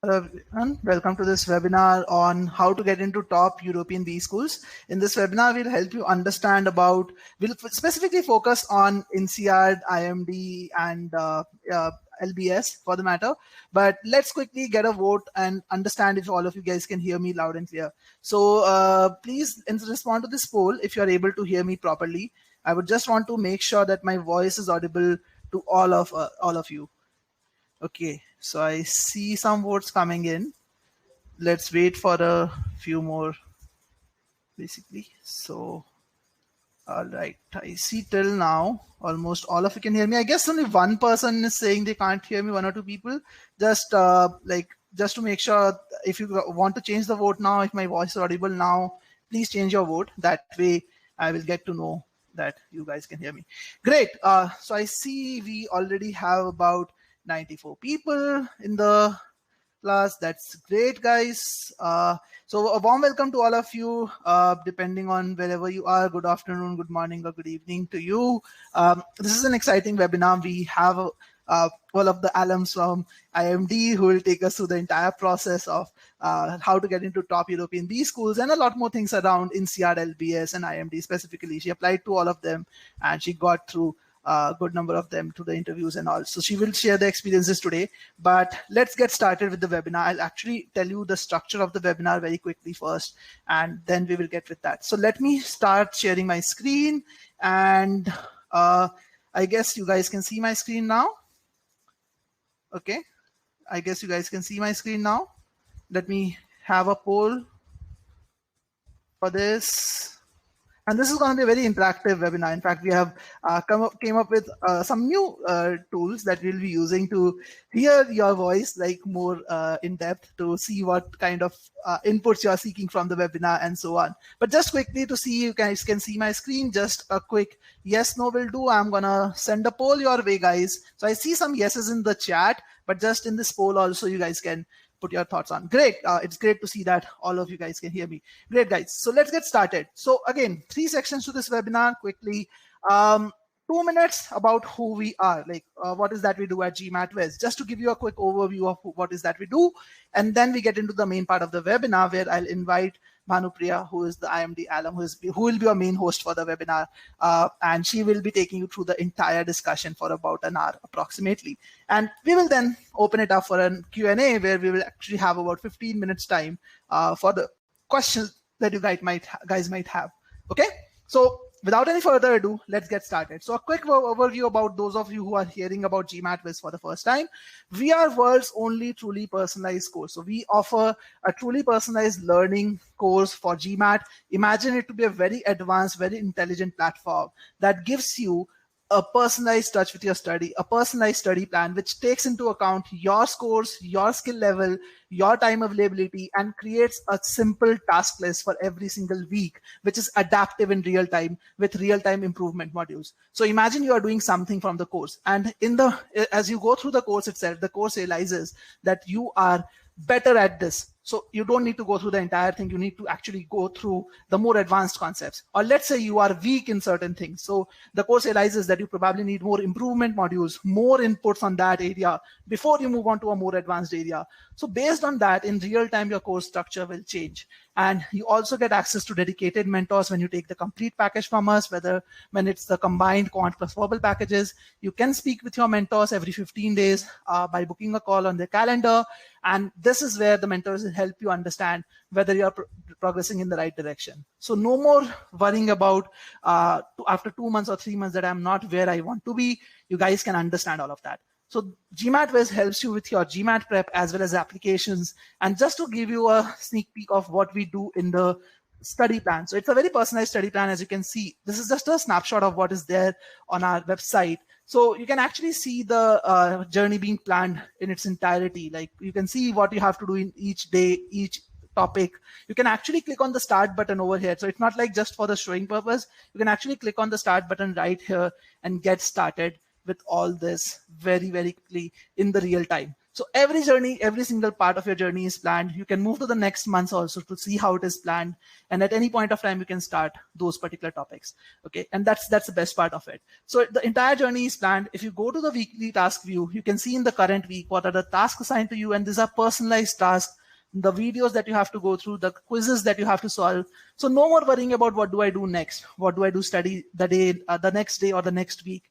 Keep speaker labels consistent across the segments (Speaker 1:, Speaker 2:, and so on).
Speaker 1: Hello everyone, welcome to this webinar on how to get into top European B schools. In this webinar, we'll help you understand we'll specifically focus on INSEAD, IMD, and LBS for the matter. But let's quickly get a vote and understand if all of you guys can hear me loud and clear. So please respond to this poll if you're able to hear me properly. I would just want to make sure that my voice is audible to all of you. Okay, so I see some votes coming in. Let's wait for a few more, basically. So, all right, I see till now almost all of you can hear me. I guess only one person is saying they can't hear me, one or two people. Just to make sure, if you want to change the vote now, if my voice is audible now, please change your vote. That way I will get to know that you guys can hear me. Great. So I see we already have about 94 people in the class. That's great, guys. So a warm welcome to all of you, depending on wherever you are. Good afternoon, good morning, or good evening to you. This is an exciting webinar. We have all of the alums from IMD who will take us through the entire process of how to get into top European B schools and a lot more things around INSEAD, LBS, and IMD specifically. She applied to all of them and she got through a good number of them to the interviews and all. So she will share the experiences today, but let's get started with the webinar. I'll actually tell you the structure of the webinar very quickly first, and then we will get with that. So let me start sharing my screen, and I guess you guys can see my screen now. Okay, I guess you guys can see my screen now. Let me have a poll for this. And this is going to be a very interactive webinar. In fact, we have came up with some new tools that we'll be using to hear your voice like more in depth, to see what kind of inputs you're seeking from the webinar and so on. But just quickly to see, you guys can see my screen, just a quick yes, no will do. I'm going to send a poll your way, guys. So I see some yeses in the chat, but just in this poll also, you guys can put your thoughts on. Great. It's great to see that all of you guys can hear me. Great, guys. So let's get started. So again, 3 sections to this webinar quickly. 2 minutes about who we are, like what is that we do at Gmat West, just to give you a quick overview of what is that we do. And then we get into the main part of the webinar where I'll invite Bhanupriya, who is the IMD alum, who will be our main host for the webinar. And she will be taking you through the entire discussion for about an hour approximately. And we will then open it up for a Q&A where we will actually have about 15 minutes time for the questions that you guys might have. Okay, so without any further ado, let's get started. So a quick overview about those of you who are hearing about Gmat Wiz for the first time. We are world's only truly personalized course. So we offer a truly personalized learning course for Gmat. Imagine it to be a very advanced, very intelligent platform that gives you a personalized touch with your study, a personalized study plan, which takes into account your scores, your skill level, your time availability, and creates a simple task list for every single week, which is adaptive in real time with real-time improvement modules. So imagine you are doing something from the course, and as you go through the course itself, the course realizes that you are better at this. So you don't need to go through the entire thing. You need to actually go through the more advanced concepts. Or let's say you are weak in certain things. So the course realizes that you probably need more improvement modules, more inputs on that area before you move on to a more advanced area. So based on that, in real time, your course structure will change. And you also get access to dedicated mentors when you take the complete package from us, when it's the combined quant plus verbal packages. You can speak with your mentors every 15 days by booking a call on their calendar. And this is where the mentors will help you understand whether you're progressing in the right direction. So no more worrying about after 2 months or 3 months that I'm not where I want to be. You guys can understand all of that. So Gmat Wiz helps you with your Gmat Prep as well as applications. And just to give you a sneak peek of what we do in the study plan. So it's a very personalized study plan. As you can see, this is just a snapshot of what is there on our website. So you can actually see the journey being planned in its entirety. Like you can see what you have to do in each day, each topic. You can actually click on the start button over here. So it's not like just for the showing purpose. You can actually click on the start button right here and get started with all this very, very quickly in the real time. So every journey, every single part of your journey is planned. You can move to the next months also to see how it is planned. And at any point of time, you can start those particular topics. Okay. And that's the best part of it. So the entire journey is planned. If you go to the weekly task view, you can see in the current week, what are the tasks assigned to you. And these are personalized tasks, the videos that you have to go through, the quizzes that you have to solve. So no more worrying about what do I do next? What do I do study the next day or the next week?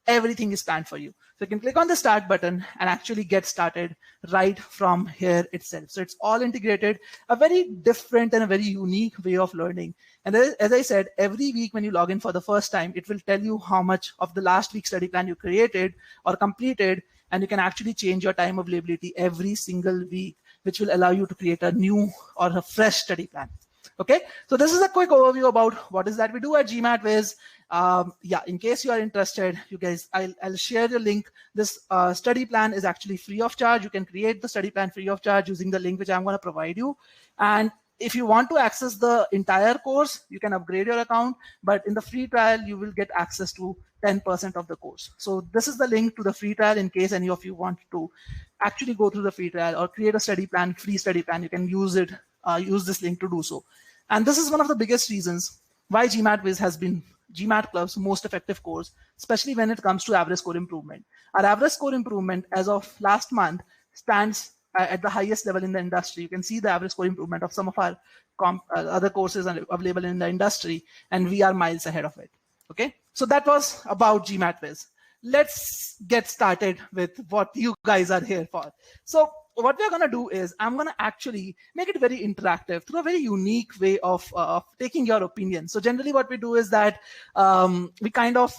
Speaker 1: Everything is planned for you. So you can click on the start button and actually get started right from here itself. So it's all integrated, a very different and a very unique way of learning. And as I said, every week when you log in for the first time, it will tell you how much of the last week's study plan you created or completed, and you can actually change your time availability every single week, which will allow you to create a new or a fresh study plan. Okay, so this is a quick overview about what is that we do at Gmat Viz. Yeah, in case you are interested, you guys, I'll share your link. This study plan is actually free of charge. You can create the study plan free of charge using the link which I'm going to provide you. And if you want to access the entire course, you can upgrade your account. But in the free trial, you will get access to 10% of the course. So this is the link to the free trial in case any of you want to actually go through the free trial or create a study plan, free study plan. You can use it, use this link to do so. And this is one of the biggest reasons why Gmat Viz has been Gmat Club's most effective course, especially when it comes to average score improvement. Our average score improvement as of last month stands at the highest level in the industry. You can see the average score improvement of some of our other courses available in the industry, and we are miles ahead of it. Okay, so that was about Gmat Viz. Let's get started with what you guys are here for. So what we're going to do is I'm going to actually make it very interactive through a very unique way of taking your opinion. So generally what we do is that we kind of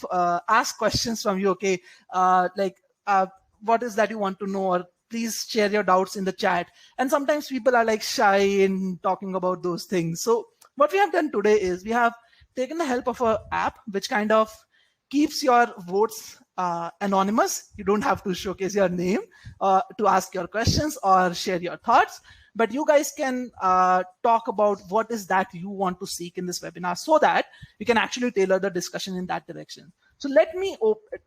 Speaker 1: ask questions from you. Okay, what is that you want to know, or please share your doubts in the chat. And sometimes people are like shy in talking about those things. So what we have done today is we have taken the help of an app which kind of keeps your votes anonymous. You don't have to showcase your name to ask your questions or share your thoughts, but you guys can talk about what is that you want to seek in this webinar so that we can actually tailor the discussion in that direction. So let me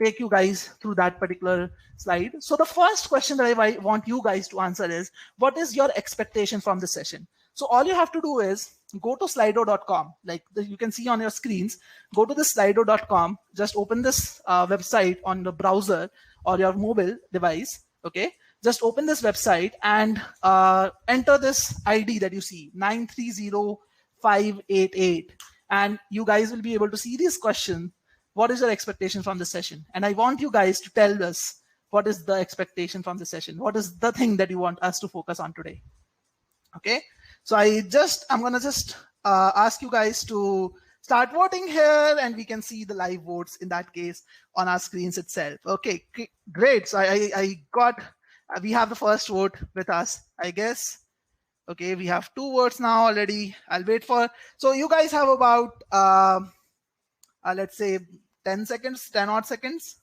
Speaker 1: take you guys through that particular slide. So the first question that I want you guys to answer is, what is your expectation from the session? So all you have to do is go to slido.com, like you can see on your screens. Go to the slido.com, just open this website on the browser or your mobile device. Okay, just open this website and enter this ID that you see, 930588, and you guys will be able to see this question. What is your expectation from the session? And I want you guys to tell us what is the expectation from the session. What is the thing that you want us to focus on today? Okay, so I'm gonna just ask you guys to start voting here, and we can see the live votes in that case on our screens itself. Okay, great. So we have the first vote with us, I guess. Okay, we have 2 votes now already. I'll wait for, so you guys have about, let's say 10 seconds, 10 odd seconds.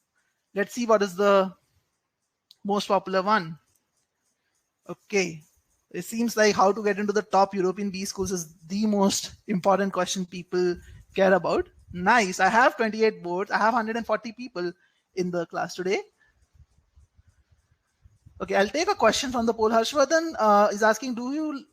Speaker 1: Let's see what is the most popular one. Okay. It seems like how to get into the top European B schools is the most important question people care about. Nice. I have 28 votes. I have 140 people in the class today. Okay, I'll take a question from the poll. Harshvardhan is asking, do you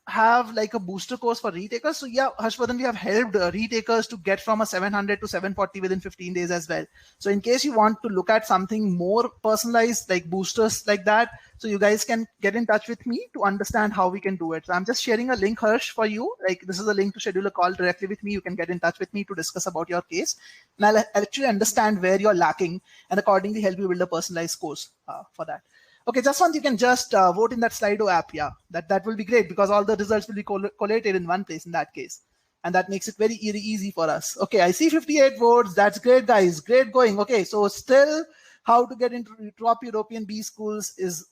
Speaker 1: have like a booster course for retakers? So yeah, Harshvardhan, we have helped retakers to get from a 700 to 740 within 15 days as well. So in case you want to look at something more personalized, like boosters like that, so you guys can get in touch with me to understand how we can do it. So I'm just sharing a link, Harsh, for you. Like this is a link to schedule a call directly with me. You can get in touch with me to discuss about your case. And I'll actually understand where you're lacking and accordingly help you build a personalized course for that. Okay, just once you can just vote in that Slido app. Yeah, that will be great because all the results will be collated in one place in that case. And that makes it very easy for us. Okay, I see 58 votes. That's great, guys. Great going. Okay, so still how to get into top European B schools is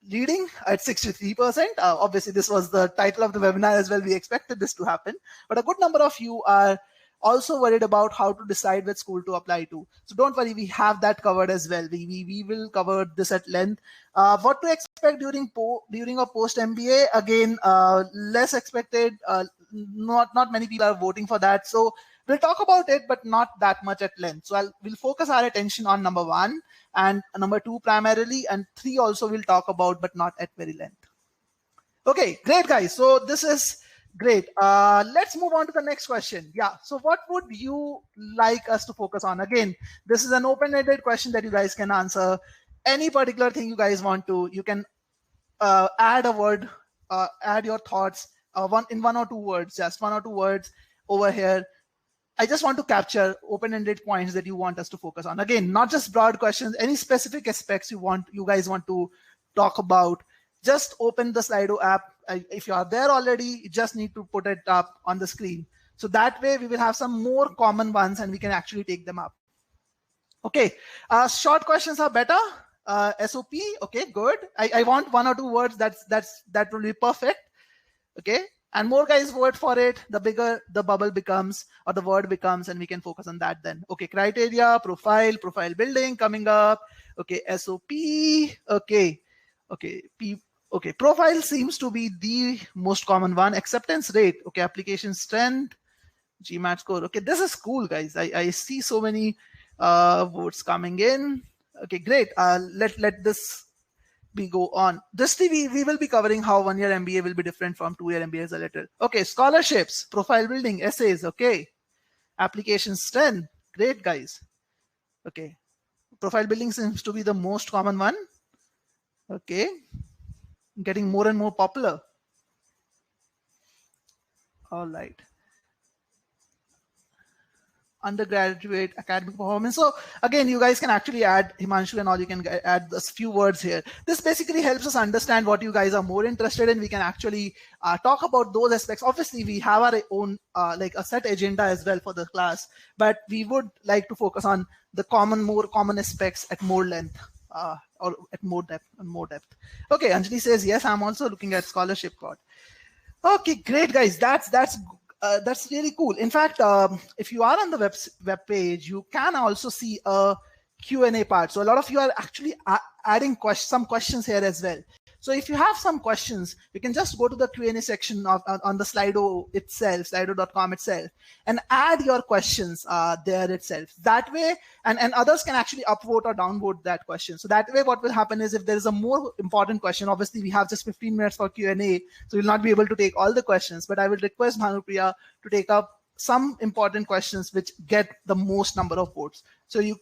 Speaker 1: leading at 63%. Obviously, this was the title of the webinar as well. We expected this to happen. But a good number of you are also worried about how to decide which school to apply to. So don't worry, we have that covered as well. We will cover this at length. What to expect during a post MBA? Again, less expected. Not many people are voting for that. So We'll talk about it, but not that much at length. So we'll focus our attention on number 1 and number 2 primarily, and 3 also we'll talk about, but not at very length. Okay, great guys. So this is great. Let's move on to the next question. Yeah. So what would you like us to focus on? Again, this is an open-ended question that you guys can answer. Any particular thing you guys want to, you can add a word, add your thoughts in 1 or 2 words, just 1 or 2 words over here. I just want to capture open-ended points that you want us to focus on. Again, not just broad questions, any specific aspects you guys want to talk about. Just open the Slido app. If you are there already, you just need to put it up on the screen. So that way we will have some more common ones and we can actually take them up. Okay, short questions are better. SOP, okay, good. I want 1 or 2 words. That will be perfect. Okay, and more guys vote for it, the bigger the bubble becomes or the word becomes, and we can focus on that then. Okay, criteria, profile building coming up. Okay, SOP, okay, okay, profile seems to be the most common one. Acceptance rate, okay, application strength, Gmat score. Okay, this is cool, guys. I see so many votes coming in. Okay, great. Let this we go on. This we will be covering how 1-year MBA will be different from 2-year MBAs a little. Okay, scholarships, profile building, essays. Okay, application strength. Great, guys. Okay, profile building seems to be the most common one. Okay, getting more and more popular. All right. Undergraduate academic performance. So again, you guys can actually add, Himanshu and all, you can add a few words here. This basically helps us understand what you guys are more interested in. We can actually talk about those aspects. Obviously, we have our own like a set agenda as well for the class, but we would like to focus on the more common aspects at more length. Or at more depth. Okay, Anjali says, yes, I'm also looking at scholarship code. Okay, great, guys. That's really cool. In fact, if you are on the web page, you can also see a Q&A part. So a lot of you are actually adding some questions here as well. So if you have some questions, you can just go to the Q&A section on the Slido itself, slido.com itself, and add your questions there itself. That way, and others can actually upvote or downvote that question. So that way, what will happen is if there is a more important question, obviously we have just 15 minutes for Q&A, so we'll not be able to take all the questions, but I will request Bhanupriya to take up some important questions which get the most number of votes. So you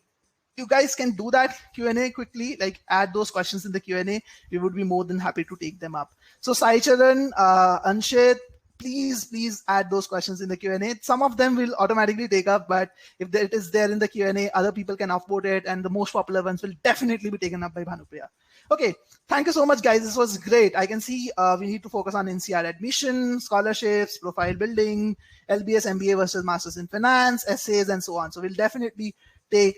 Speaker 1: guys can do that Q&A quickly, like add those questions in the Q&A. We would be more than happy to take them up. So Sai Charan, Anshit, please add those questions in the Q&A. Some of them will automatically take up, but if it is there in the Q&A, other people can upvote it, and the most popular ones will definitely be taken up by Bhanupriya. Okay, thank you so much, guys. This was great. I can see we need to focus on INSEAD admission, scholarships, profile building, LBS, MBA versus Masters in Finance, essays, and so on. So we'll definitely take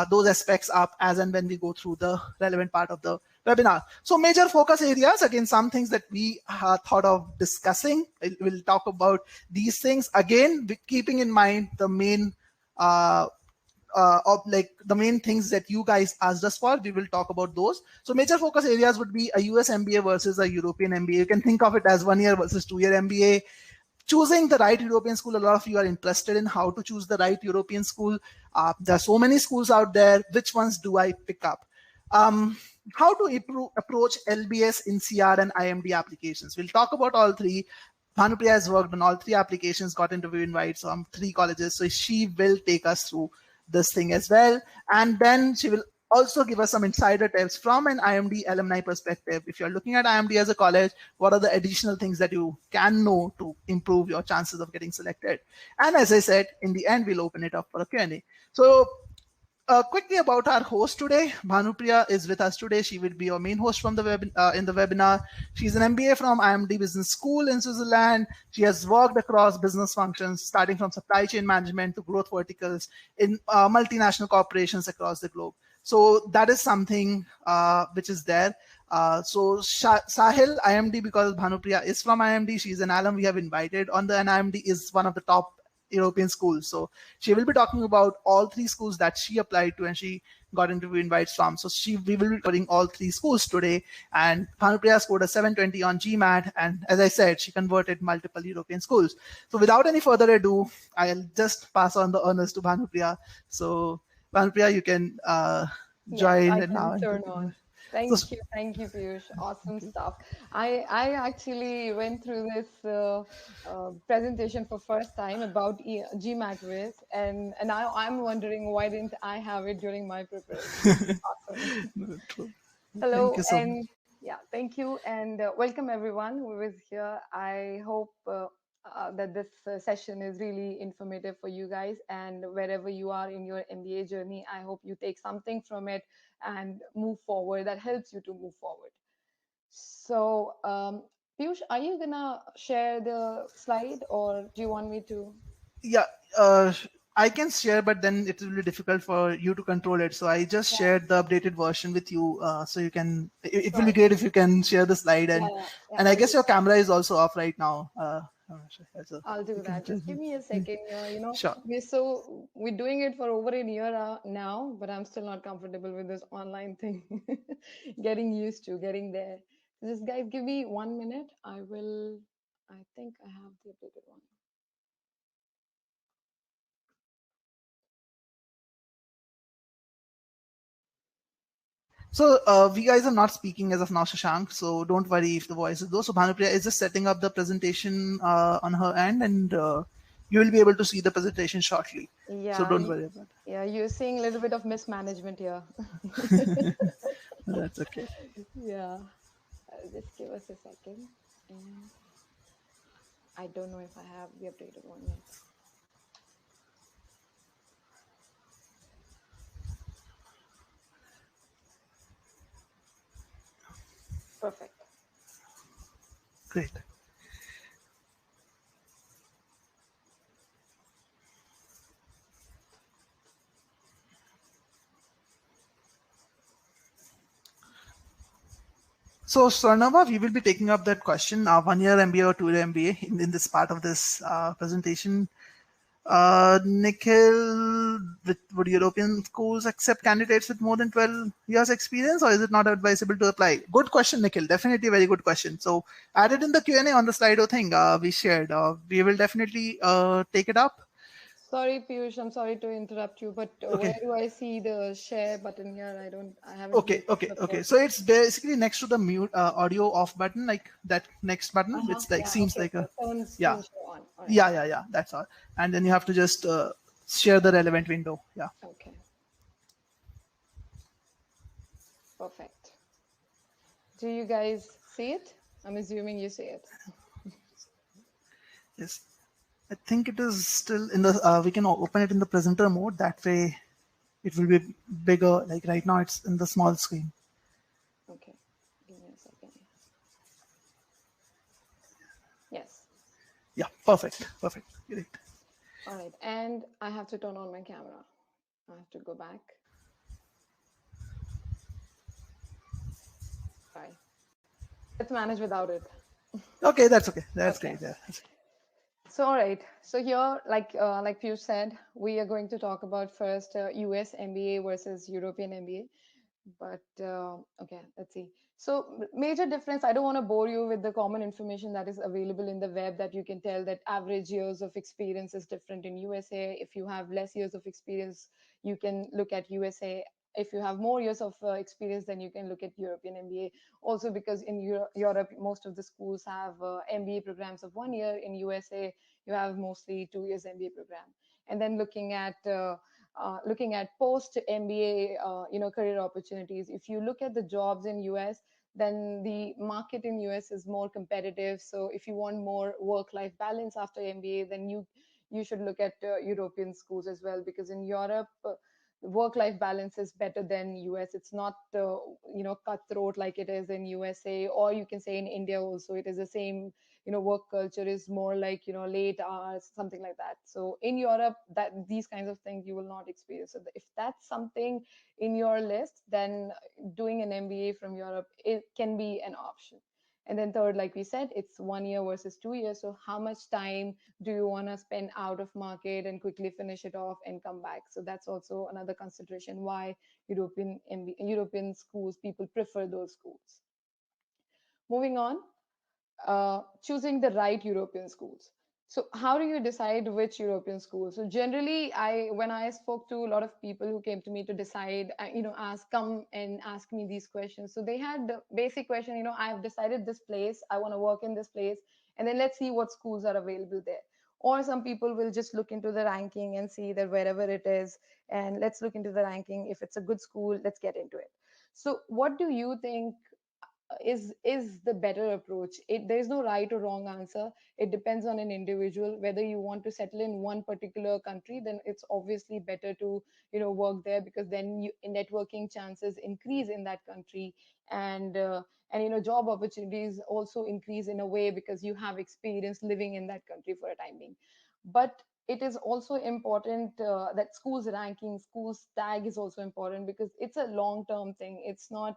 Speaker 1: those aspects up as and when we go through the relevant part of the webinar. So major focus areas, again, some things that we thought of discussing. We'll talk about these things again, keeping in mind the main the main things that you guys asked us for. We will talk about those. So major focus areas would be a US MBA versus a European MBA. You can think of it as 1-year versus 2-year MBA. Choosing the right European school. A lot of you are interested in how to choose the right European school. There are so many schools out there. Which ones do I pick up? How to approach LBS, INSEAD, and IMD applications. We'll talk about all three. Bhanupriya has worked on all 3 applications, got interview invites from 3 colleges. So she will take us through this thing as well. And then she will also give us some insider tips from an IMD alumni perspective. If you're looking at IMD as a college, what are the additional things that you can know to improve your chances of getting selected? And as I said, in the end, we'll open it up for a Q&A. So quickly about our host today. Bhanupriya is with us today. She will be our main host from the in the webinar. She's an MBA from IMD Business School in Switzerland. She has worked across business functions, starting from supply chain management to growth verticals in multinational corporations across the globe. So that is something which is there. So Sahil, IMD, because Bhanupriya is from IMD, she's an alum we have invited on the, and IMD is one of the top European schools. So she will be talking about all 3 schools that she applied to, and she got interview invites from. So we will be covering all three schools today. And Bhanupriya scored a 720 on Gmat, and as I said, she converted multiple European schools. So without any further ado, I'll just pass on the honors to Bhanupriya. So Bhanupriya, you can
Speaker 2: Yes,
Speaker 1: join
Speaker 2: I
Speaker 1: it
Speaker 2: can
Speaker 1: now.
Speaker 2: turn on.
Speaker 1: So,
Speaker 2: Thank you, Piyush. Awesome stuff. I actually went through this presentation for first time about GMAT quiz, and now I'm wondering why didn't I have it during my preparation? Awesome.
Speaker 1: thank
Speaker 2: Hello,
Speaker 1: you so much.
Speaker 2: and yeah, thank you, and welcome everyone who is here. I hope that this session is really informative for you guys, and wherever you are in your MBA journey, I hope you take something from it and move forward. That helps you to move forward. So, Piyush, are you gonna share the slide, or do you want me to?
Speaker 1: Yeah, uh, I can share, but then it will be difficult for you to control it. So I just
Speaker 2: Yeah,
Speaker 1: shared the updated version with you, so you can. It will be
Speaker 2: sure.
Speaker 1: great if you can share the slide,
Speaker 2: Yeah, yeah, yeah.
Speaker 1: and I
Speaker 2: I'll
Speaker 1: guess
Speaker 2: do
Speaker 1: your
Speaker 2: that.
Speaker 1: camera is also off right now. So
Speaker 2: I'll
Speaker 1: you
Speaker 2: do
Speaker 1: can.
Speaker 2: that. Just give me a second.
Speaker 1: Sure.
Speaker 2: We're doing it for over a year now, but I'm still not comfortable with this online thing. Getting used to, getting there. Just guys, give me 1 minute. I think I have the updated one.
Speaker 1: So we guys are not speaking as of now, Shashank. So don't worry if the voice is low. So Bhanupriya is just setting up the presentation on her end, and you will be able to see the presentation shortly. So
Speaker 2: Yeah,
Speaker 1: don't worry about
Speaker 2: yeah, you're seeing a little bit of mismanagement here.
Speaker 1: it. That's okay.
Speaker 2: Yeah, just give us a second. And I don't know if I have the updated one yet. Perfect.
Speaker 1: Great. So, Swarnava, we will be taking up that question, 1 year MBA or 2 year MBA in this part of this presentation. Nikhil, would European schools accept candidates with more than 12 years experience, or is it not advisable to apply? Good question, Nikhil. Definitely a very good question. So add it in the Q&A on the Slido thing we shared. We will definitely take it up.
Speaker 2: Sorry, Piyush, I'm sorry to interrupt you, but where
Speaker 1: Okay.
Speaker 2: do I see the share button here? I haven't
Speaker 1: Okay,
Speaker 2: used it
Speaker 1: okay, okay.
Speaker 2: before.
Speaker 1: So it's basically next to the mute audio off button, like that next button.
Speaker 2: Uh-huh.
Speaker 1: It's like
Speaker 2: Yeah,
Speaker 1: seems
Speaker 2: okay,
Speaker 1: like
Speaker 2: so
Speaker 1: a yeah,
Speaker 2: turn show on. All right.
Speaker 1: yeah. That's all. And then you have to just share the relevant window. Yeah.
Speaker 2: Okay, perfect. Do you guys see it? I'm assuming you see it.
Speaker 1: Yes. I think it is still in the. We can open it in the presenter mode. That way, it will be bigger. Like right now, it's in the small screen.
Speaker 2: Okay, give me a second. Yes.
Speaker 1: Yeah. Perfect. Perfect. Great.
Speaker 2: All right, and I have to turn on my camera. I have to go back. Sorry. Let's manage without it.
Speaker 1: Okay, that's okay. That's
Speaker 2: Okay.
Speaker 1: great. Yeah.
Speaker 2: So, all right. So here, like Piyush said, we are going to talk about first US MBA versus European MBA. But okay, let's see. So major difference. I don't want to bore you with the common information that is available in the web. That you can tell that average years of experience is different in USA. If you have less years of experience, you can look at USA. If you have more years of experience, then you can look at European MBA. Also, because in Europe, most of the schools have MBA programs of 1 year. In USA, you have mostly 2 years MBA program. And then looking at post MBA, career opportunities. If you look at the jobs in US, then the market in US is more competitive. So if you want more work-life balance after MBA, then you should look at European schools as well, because in Europe, work-life balance is better than US. It's not cutthroat like it is in USA, or you can say in India also. It is the same. Work culture is more like late hours, something like that. So in Europe, that these kinds of things you will not experience. So if that's something in your list, then doing an MBA from Europe, it can be an option. And then third, like we said, it's 1 year versus 2 years. So how much time do you want to spend out of market and quickly finish it off and come back? So that's also another consideration why European schools, people prefer those schools. Moving on, choosing the right European schools. So how do you decide which European school? So generally, when I spoke to a lot of people who came to me to decide, come and ask me these questions. So they had the basic question, I've decided this place, I want to work in this place, and then let's see what schools are available there. Or some people will just look into the ranking and see that wherever it is, and let's look into the ranking. If it's a good school, let's get into it. So what do you think is the better approach? There's no right or wrong answer. It depends on an individual. Whether you want to settle in one particular country, then it's obviously better to work there, because then networking chances increase in that country, and job opportunities also increase in a way because you have experience living in that country for a time being. But it is also important that schools ranking, schools tag is also important, because it's a long term thing. It's not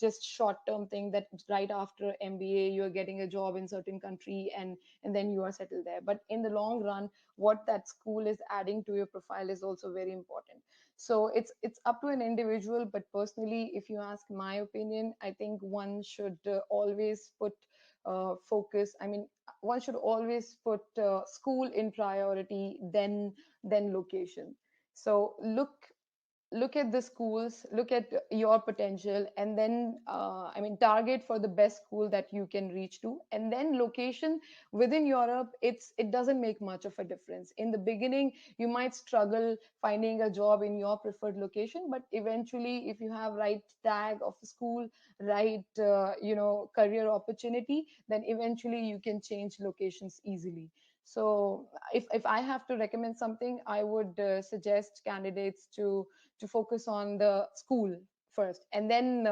Speaker 2: just short term thing that right after MBA you're getting a job in certain country, and then you are settled there. But in the long run, what that school is adding to your profile is also very important. So it's up to an individual, but personally, if you ask my opinion, I think one should always put focus. I mean, one should always put school in priority, then location. So look at the schools, look at your potential, and then target for the best school that you can reach to. And then location within Europe, it doesn't make much of a difference. In the beginning you might struggle finding a job in your preferred location, but eventually, if you have right tag of the school, right career opportunity, then eventually you can change locations easily. So if I have to recommend something, I would suggest candidates to focus on the school first, and then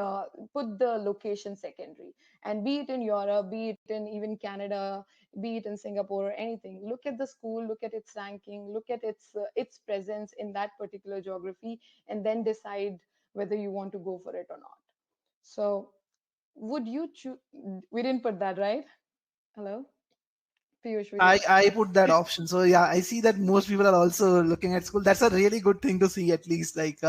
Speaker 2: put the location secondary. And be it in Europe, be it in even Canada, be it in Singapore or anything, look at the school, look at its ranking, look at its presence in that particular geography, and then decide whether you want to go for it or not. So would you choose? We didn't put that, right? Hello, Piyush, we didn't.
Speaker 1: I put that option. So yeah, I see that most people are also looking at school. That's a really good thing to see, at least. Like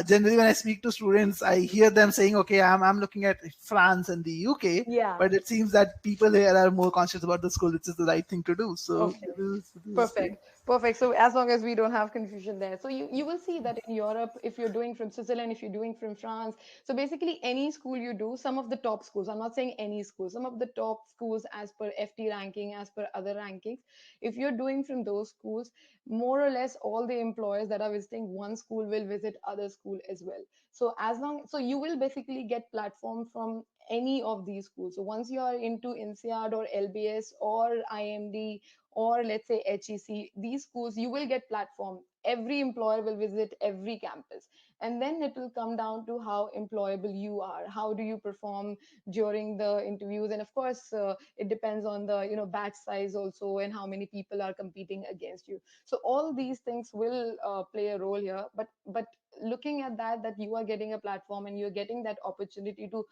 Speaker 1: generally, when I speak to students, I hear them saying, "Okay, I'm looking at France and the UK,"
Speaker 2: Yeah.
Speaker 1: but it seems that people here are more conscious about the school, which is the right thing to do. So
Speaker 2: Okay.
Speaker 1: this is great.
Speaker 2: Perfect. Perfect. So as long as we don't have confusion there. So you will see that in Europe, if you're doing from Switzerland, if you're doing from France, so basically any school you do, some of the top schools, I'm not saying any school, some of the top schools as per FT ranking, as per other rankings, if you're doing from those schools, more or less all the employers that are visiting one school will visit other school as well. So you will basically get platform from any of these schools. So once you are into INSEAD or LBS or IMD, or let's say HEC, these schools, you will get platform. Every employer will visit every campus. And then it will come down to how employable you are. How do you perform during the interviews? And of course, it depends on the batch size also, and how many people are competing against you. So all these things will play a role here. But looking at that you are getting a platform and you're getting that opportunity to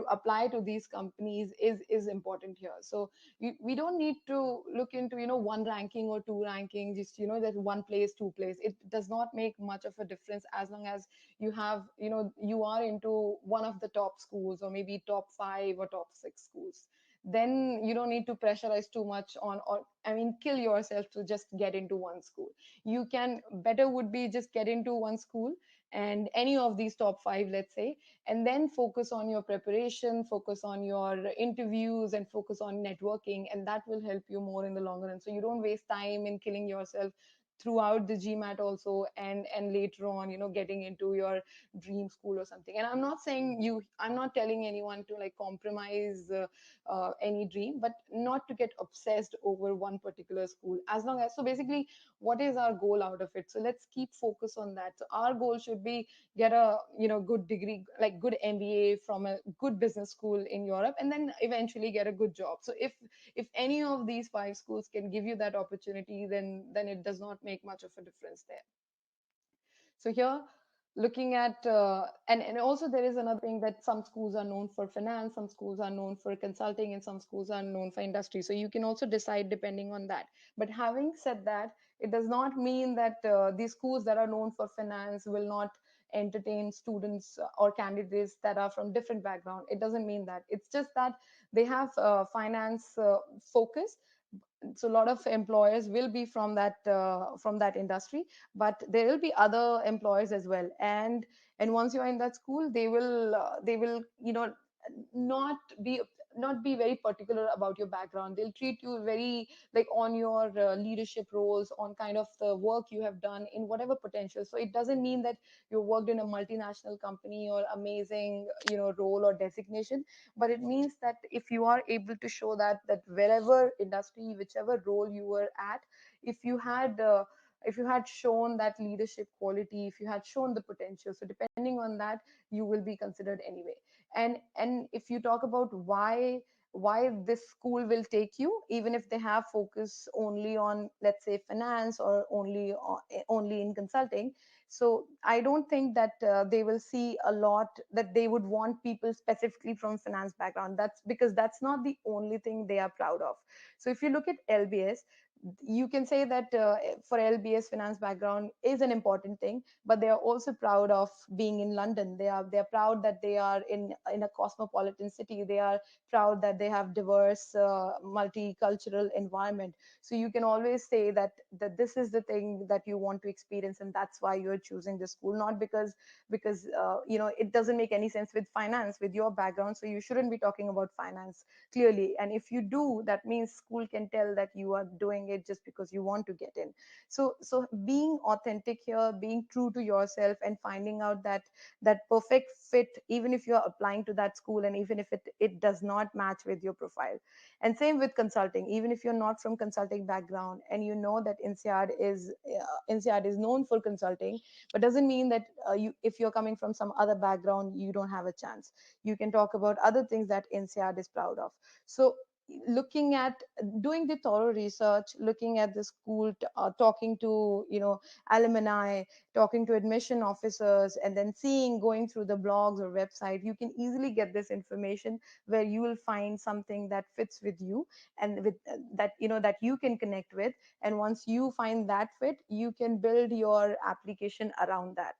Speaker 2: apply to these companies is important here. So we don't need to look into one ranking or two ranking, just that one place, two place. It does not make much of a difference, as long as you are into one of the top schools, or maybe top 5 or top 6 schools. Then you don't need to pressurize too much on, or kill yourself to just get into one school. You can, better would be just get into one school and any of these top 5, let's say, and then focus on your preparation, focus on your interviews, and focus on networking, and that will help you more in the long run. So you don't waste time in killing yourself throughout the Gmat also, and later on getting into your dream school or something. And I'm not telling anyone to like compromise any dream, but not to get obsessed over one particular school. As long as, so basically, what is our goal out of it? So let's keep focus on that. So our goal should be get a good degree, like good MBA from a good business school in Europe, and then eventually get a good job. So if any of these 5 schools can give you that opportunity, then it does not make much of a difference there. So here, looking at and also there is another thing that some schools are known for finance, some schools are known for consulting, and some schools are known for industry, so you can also decide depending on that. But having said that, it does not mean that these schools that are known for finance will not entertain students or candidates that are from different background. It doesn't mean that. It's just that they have finance focus, so a lot of employers will be from that industry, but there will be other employers as well. And once you're in that school, they will not be not be very particular about your background. They'll treat you very like on your leadership roles, on kind of the work you have done in whatever potential. So it doesn't mean that you worked in a multinational company or amazing role or designation, but it means that if you are able to show that wherever industry, whichever role you were at, if you had if you had shown that leadership quality, if you had shown the potential, so depending on that, you will be considered anyway. And if you talk about why this school will take you, even if they have focus only on, let's say, finance, or only in consulting, so I don't think that they will see a lot that they would want people specifically from finance background. That's because that's not the only thing they are proud of. So if you look at LBS, you can say that for LBS, finance background is an important thing, but they are also proud of being in London. They are proud that they are in a cosmopolitan city. They are proud that they have diverse multicultural environment. So you can always say that this is the thing that you want to experience, and that's why you're choosing this school, not because it doesn't make any sense with finance, with your background, so you shouldn't be talking about finance clearly. And if you do, that means school can tell that you are doing it just because you want to get in. So being authentic here, being true to yourself, and finding out that perfect fit, even if you're applying to that school, and even if it does not match with your profile. And same with consulting. Even if you're not from consulting background, and you know that INSEAD is known for consulting, but doesn't mean that if you're coming from some other background, you don't have a chance. You can talk about other things that INSEAD is proud of. So looking at doing the thorough research, looking at the school, talking to alumni, talking to admission officers, and then going through the blogs or website, you can easily get this information, where you will find something that fits with you, and with that that you can connect with. And once you find that fit, you can build your application around that.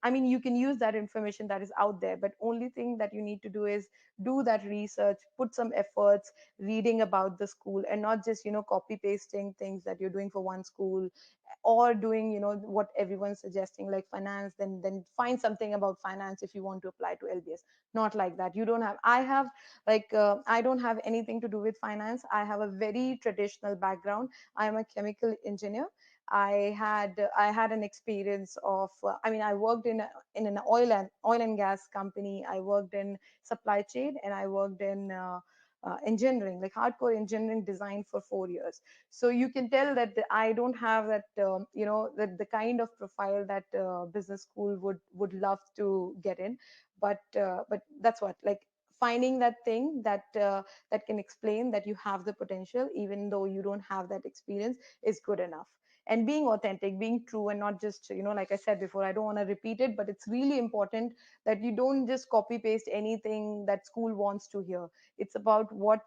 Speaker 2: I mean, you can use that information that is out there, but only thing that you need to do is do that research, put some efforts reading about the school, and not just copy pasting things that you're doing for one school, or doing what everyone's suggesting, like finance, then find something about finance if you want to apply to LBS. Not like that. You don't have I have I don't have anything to do with finance. I have a very traditional background. I am a chemical engineer. I had an experience of I worked in an oil and gas company. I worked in supply chain, and I worked in engineering, like hardcore engineering design, for 4 years. So you can tell that I don't have that the kind of profile that business school would love to get in. But that's what, like, finding that thing that can explain that you have the potential even though you don't have that experience is good enough. And being authentic, being true, and not just like I said before, I don't want to repeat it, but it's really important that you don't just copy paste anything that school wants to hear. It's about what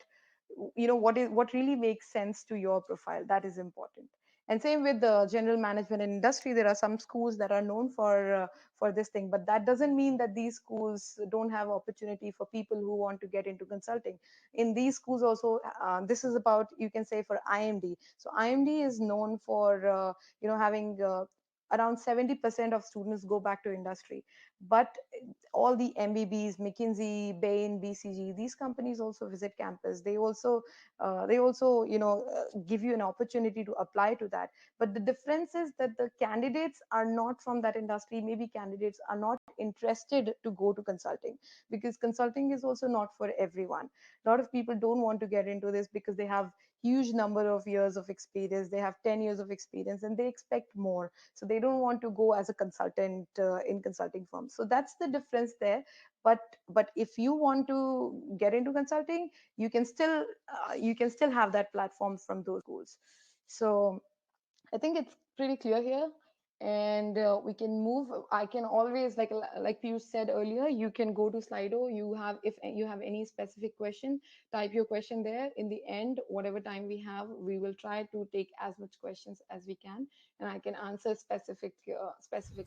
Speaker 2: really makes sense to your profile. That is important. And same with the general management and industry. There are some schools that are known for this thing, but that doesn't mean that these schools don't have opportunity for people who want to get into consulting. In these schools also, this is about, you can say, for IMD. So IMD is known for having around 70% of students go back to industry. But all the MBBs, McKinsey, Bain, BCG, these companies also visit campus. They also give you an opportunity to apply to that. But the difference is that the candidates are not from that industry. Maybe candidates are not interested to go to consulting, because consulting is also not for everyone. A lot of people don't want to get into this because they have huge number of years of experience. They have 10 years of experience, and they expect more, so they don't want to go as a consultant in consulting firms. So that's the difference there. But if you want to get into consulting, you can still have that platform from those schools. So I think it's pretty clear here. and we can move. I can always, like Piyush said earlier, you can go to Slido. You have, if you have any specific question, type your question there. In the end, whatever time we have, we will try to take as much questions as we can, and I can answer specific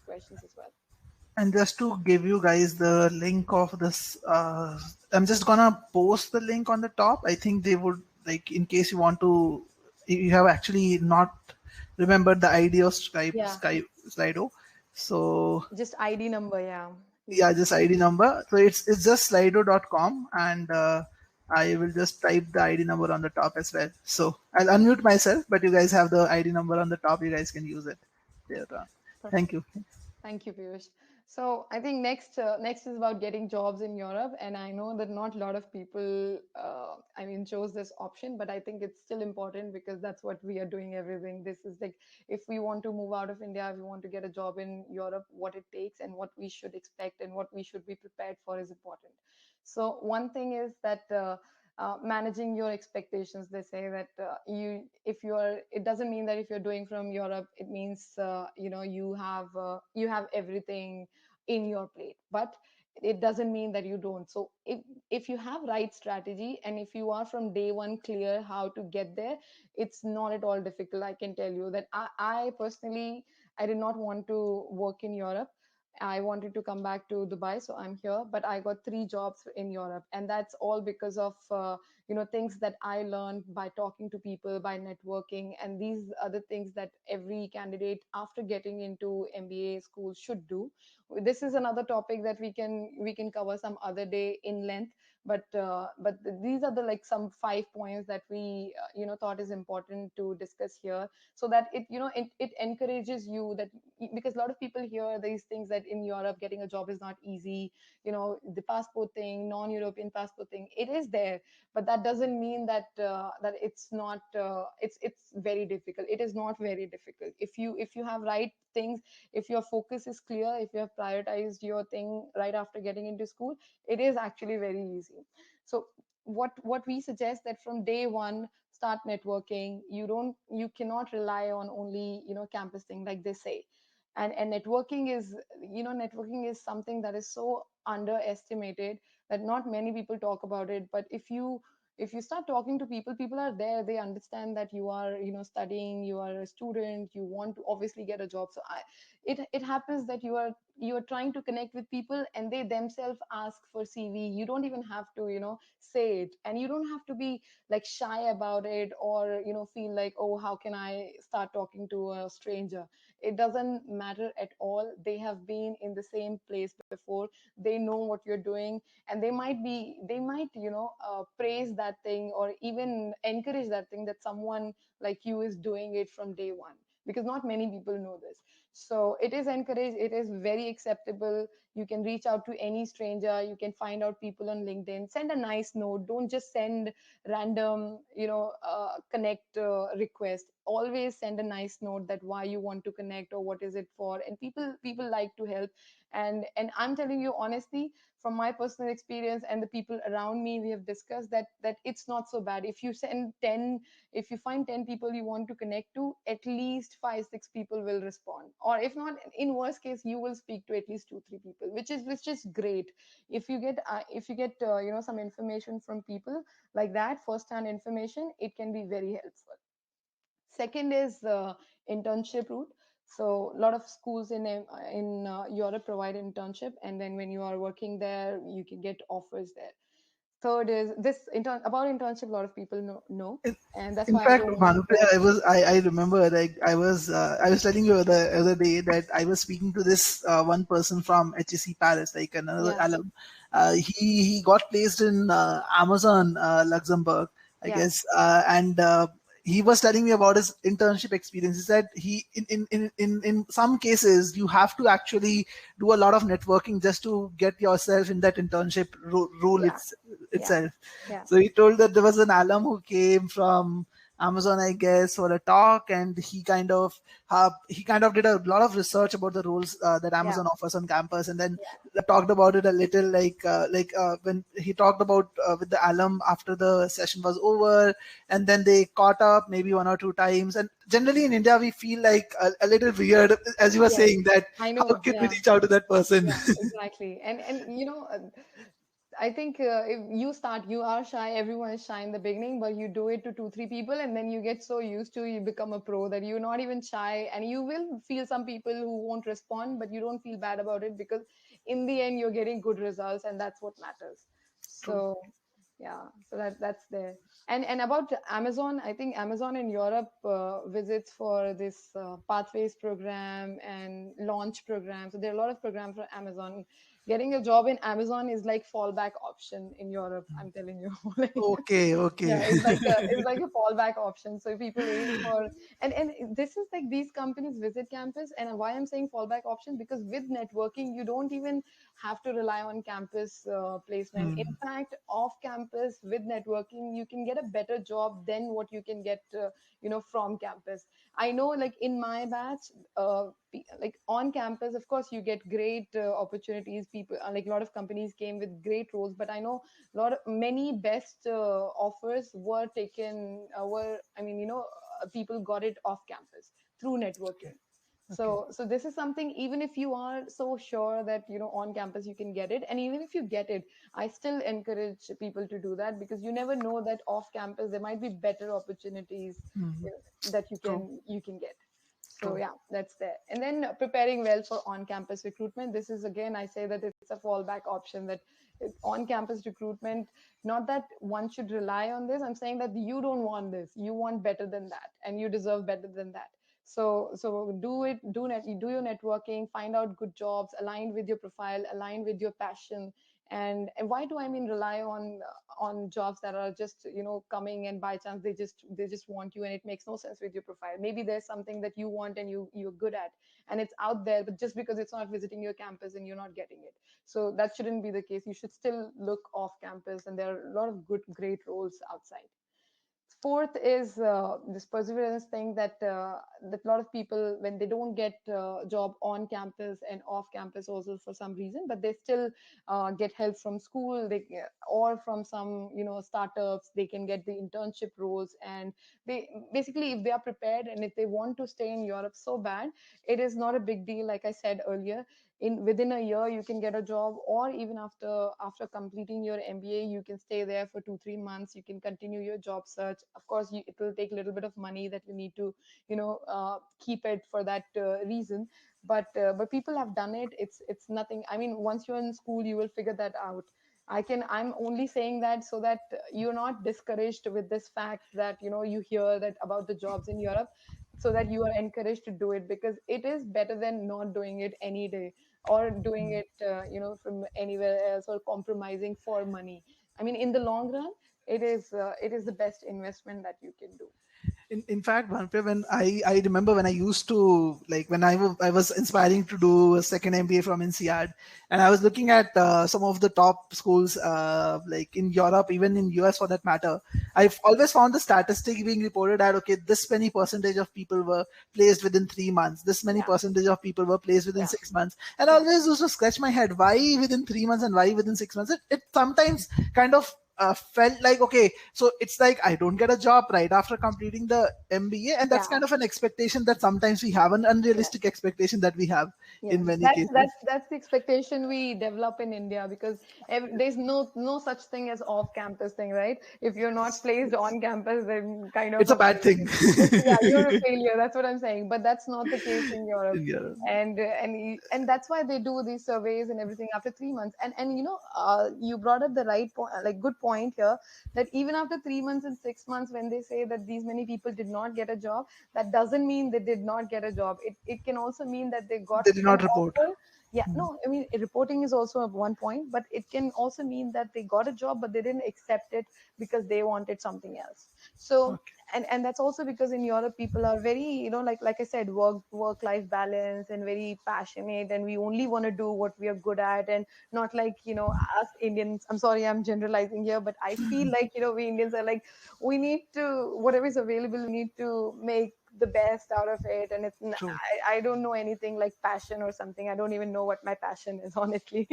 Speaker 2: questions as well.
Speaker 1: And just to give you guys the link of this, I'm just gonna post the link on the top. I think they would, like, in case you want to, you have actually not remembered the ID of
Speaker 2: Yeah,
Speaker 1: Slido. So
Speaker 2: just ID number. Yeah,
Speaker 1: yeah,
Speaker 2: please.
Speaker 1: just ID number. So it's just slido.com, and I will just type the ID number on the top as well. So I'll unmute myself, but you guys have the ID number on the top. You guys can use it there. Thank
Speaker 2: Perfect.
Speaker 1: you.
Speaker 2: Thank you, Piyush. So I think next is about getting jobs in Europe, and I know that not a lot of people, I mean, chose this option, but I think it's still important because that's what we are doing. Everything. This is like, if we want to move out of India, if we want to get a job in Europe, what it takes and what we should expect and what we should be prepared for is important. So one thing is that. Managing your expectations, they say that you if you are it doesn't mean that if you're doing from Europe, it means you have everything in your plate, but it doesn't mean that you don't. So if you have right strategy, and if you are from day one clear how to get there, it's not at all difficult. I can tell you that I personally, I did not want to work in Europe. I wanted to come back to Dubai, so I'm here. But I got three jobs in Europe, and that's all because of things that I learned by talking to people, by networking, and these are the things that every candidate after getting into MBA school should do. This is another topic that we can cover some other day in length. But these are the like some 5 points that we thought is important to discuss here, so that it encourages you that, because a lot of people hear these things that in Europe getting a job is not easy. The passport thing, non-European passport thing, it is there, but that doesn't mean that it's not it's very difficult. It is not very difficult if you have right things, if your focus is clear, if you have prioritized your thing right after getting into school, it is actually very easy. So what we suggest that from day one, start networking. You cannot rely on only campus thing, like they say. And networking is something that is so underestimated, that not many people talk about it. But if you start talking to people, people are there, they understand that you are studying, you are a student, you want to obviously get a job. So it happens that you are trying to connect with people, and they themselves ask for CV. You don't even have to say it, and you don't have to be like shy about it, or feel like, oh, how can I start talking to a stranger? It doesn't matter at all. They have been in the same place before, they know what you're doing, and they might praise that thing, or even encourage that thing, that someone like you is doing it from day one, because not many people know this. So it is encouraged, it is very acceptable. You can reach out to any stranger, you can find out people on LinkedIn, send a nice note, don't just send random connect request. Always send a nice note, that why you want to connect or what is it for. And people like to help. And I'm telling you honestly, from my personal experience and the people around me, we have discussed that it's not so bad. If you find 10 people you want to connect to, at least 5 6 people will respond, or if not, in worst case, you will speak to at least 2 3 people, which is great. If you get some information from people like that, first hand information, it can be very helpful. Second is internship route. So a lot of schools in Europe provide internship, and then when you are working there, you can get offers there. Third is about internship. A lot of people know, and that's
Speaker 1: In
Speaker 2: why I
Speaker 1: fact,
Speaker 2: don't want to
Speaker 1: Bhanupriya,
Speaker 2: talk.
Speaker 1: I remember, like, I was telling you the other day that I was speaking to this one person from HEC Paris, like another
Speaker 2: Yeah,
Speaker 1: alum. He got placed in Amazon Luxembourg, I
Speaker 2: yeah,
Speaker 1: guess, and he was telling me about his internship experience. He said he in some cases you have to actually do a lot of networking just to get yourself in that internship role
Speaker 2: yeah, yeah,
Speaker 1: itself.
Speaker 2: yeah,
Speaker 1: So he told that there was an alum who came from Amazon, I guess, for a talk, and he kind of did a lot of research about the roles that
Speaker 2: Yeah,
Speaker 1: Amazon offers on campus, and then
Speaker 2: yeah,
Speaker 1: talked about it a little, when he talked about with the alum after the session was over, and then they caught up maybe one or two times. And generally in India, we feel like a little weird, as you were
Speaker 2: yes.
Speaker 1: saying, that
Speaker 2: I
Speaker 1: how
Speaker 2: know.
Speaker 1: can we
Speaker 2: Yeah,
Speaker 1: reach out to that person?
Speaker 2: yeah, exactly. And I think if you start, you are shy, everyone is shy in the beginning, but you do it to two, three people, and then you get so used to, you become a pro that you're not even shy, and you will feel some people who won't respond, but you don't feel bad about it because in the end, you're getting good results, and that's what matters.
Speaker 1: True.
Speaker 2: So, yeah, so that's there. And about Amazon, I think Amazon in Europe visits for this pathways program and launch program. So there are a lot of programs for Amazon. Getting a job in Amazon is like fallback option in Europe. I'm telling you, like,
Speaker 1: Okay,
Speaker 2: yeah,
Speaker 1: okay.
Speaker 2: it's like a fallback option. So people aim for, and this is like these companies visit campus. And why I'm saying fallback option, because with networking you don't even have to rely on campus placement. In
Speaker 1: Hmm.
Speaker 2: fact, off campus with networking you can get a better job than what you can get from campus. I know, like in my batch, like on campus, of course you get great opportunities. People, like a lot of companies came with great roles, but I know many best offers were taken were I mean people got it off campus through networking.
Speaker 1: Okay.
Speaker 2: So this is something, even if you are so sure that on campus you can get it, and even if you get it, I still encourage people to do that, because you never know that off campus there might be better opportunities
Speaker 1: Hmm.
Speaker 2: that you
Speaker 1: True.
Speaker 2: can get. So
Speaker 1: True.
Speaker 2: yeah, that's there. And then preparing well for on-campus recruitment. This is, again, I say that it's a fallback option, that on-campus recruitment, not that one should rely on this. I'm saying that you don't want this. You want better than that, and you deserve better than that. So do it, do your networking, find out good jobs aligned with your profile, aligned with your passion. And why do I mean rely on jobs that are just coming, and by chance they just want you, and it makes no sense with your profile. Maybe there's something that you want and you're good at, and it's out there, but just because it's not visiting your campus and you're not getting it. So that shouldn't be the case. You should still look off campus, and there are a lot of great roles outside. Fourth is this perseverance thing, that a lot of people, when they don't get a job on campus and off campus also for some reason, but they still get help from school, or from some startups, they can get the internship roles. And they basically, if they are prepared and if they want to stay in Europe so bad, it is not a big deal. Like I said earlier, in within a year you can get a job, or even after completing your MBA you can stay there for 2-3 months. You can continue your job search. Of course, it will take a little bit of money that you need to keep it for that reason. But people have done it. It's nothing. I mean, once you're in school you will figure that out. I'm only saying that so that you're not discouraged with this fact that you hear that about the jobs in Europe, so that you are encouraged to do it, because it is better than not doing it any day, or doing it from anywhere else, or compromising for money. I mean, in the long run, it is the best investment that you can do.
Speaker 1: In fact, Bhanpre, when I remember when I used to, like, when I was inspiring to do a second MBA from INSEAD, and I was looking at some of the top schools, like in Europe, even in US for that matter. I've always found the statistic being reported that, okay, this many percentage of people were placed within 3 months, this many
Speaker 2: Yeah,
Speaker 1: percentage of people were placed within
Speaker 2: yeah,
Speaker 1: 6 months, and I
Speaker 2: yeah,
Speaker 1: always used to scratch my head, why within 3 months and why within 6 months. It sometimes kind of felt like, okay, so it's like I don't get a job right after completing the MBA, and that's
Speaker 2: yeah.
Speaker 1: kind of an expectation that sometimes we have, an
Speaker 2: Yes.
Speaker 1: unrealistic expectation that we have in
Speaker 2: Yes,
Speaker 1: many
Speaker 2: that's
Speaker 1: cases.
Speaker 2: that's that's the expectation we develop in India, because there's no such thing as off-campus thing, right? If you're not placed on campus, then kind of
Speaker 1: It's a bad thing.
Speaker 2: yeah, you're a failure. That's what I'm saying. But that's not the case in Europe,
Speaker 1: Yeah.
Speaker 2: and that's why they do these surveys and everything after 3 months. And you brought up the right point, like good point here, that even after 3 months and 6 months, when they say that these many people did not get a job, that doesn't mean they did not get a job. It can also mean that they got
Speaker 1: They did
Speaker 2: an
Speaker 1: not report.
Speaker 2: offer. Yeah, no, I mean, reporting is also one point, but it can also mean that they got a job but they didn't accept it because they wanted something else. So
Speaker 1: Okay.
Speaker 2: and that's also because in Europe people are very, like I said, work life balance and very passionate, and we only want to do what we are good at, and not like, us Indians. I'm sorry, I'm generalizing here, but I feel like, we Indians are like, we need to, whatever is available, we need to make the best out of it. And
Speaker 1: True.
Speaker 2: I don't know anything like passion or something. I don't even know what my passion is, honestly.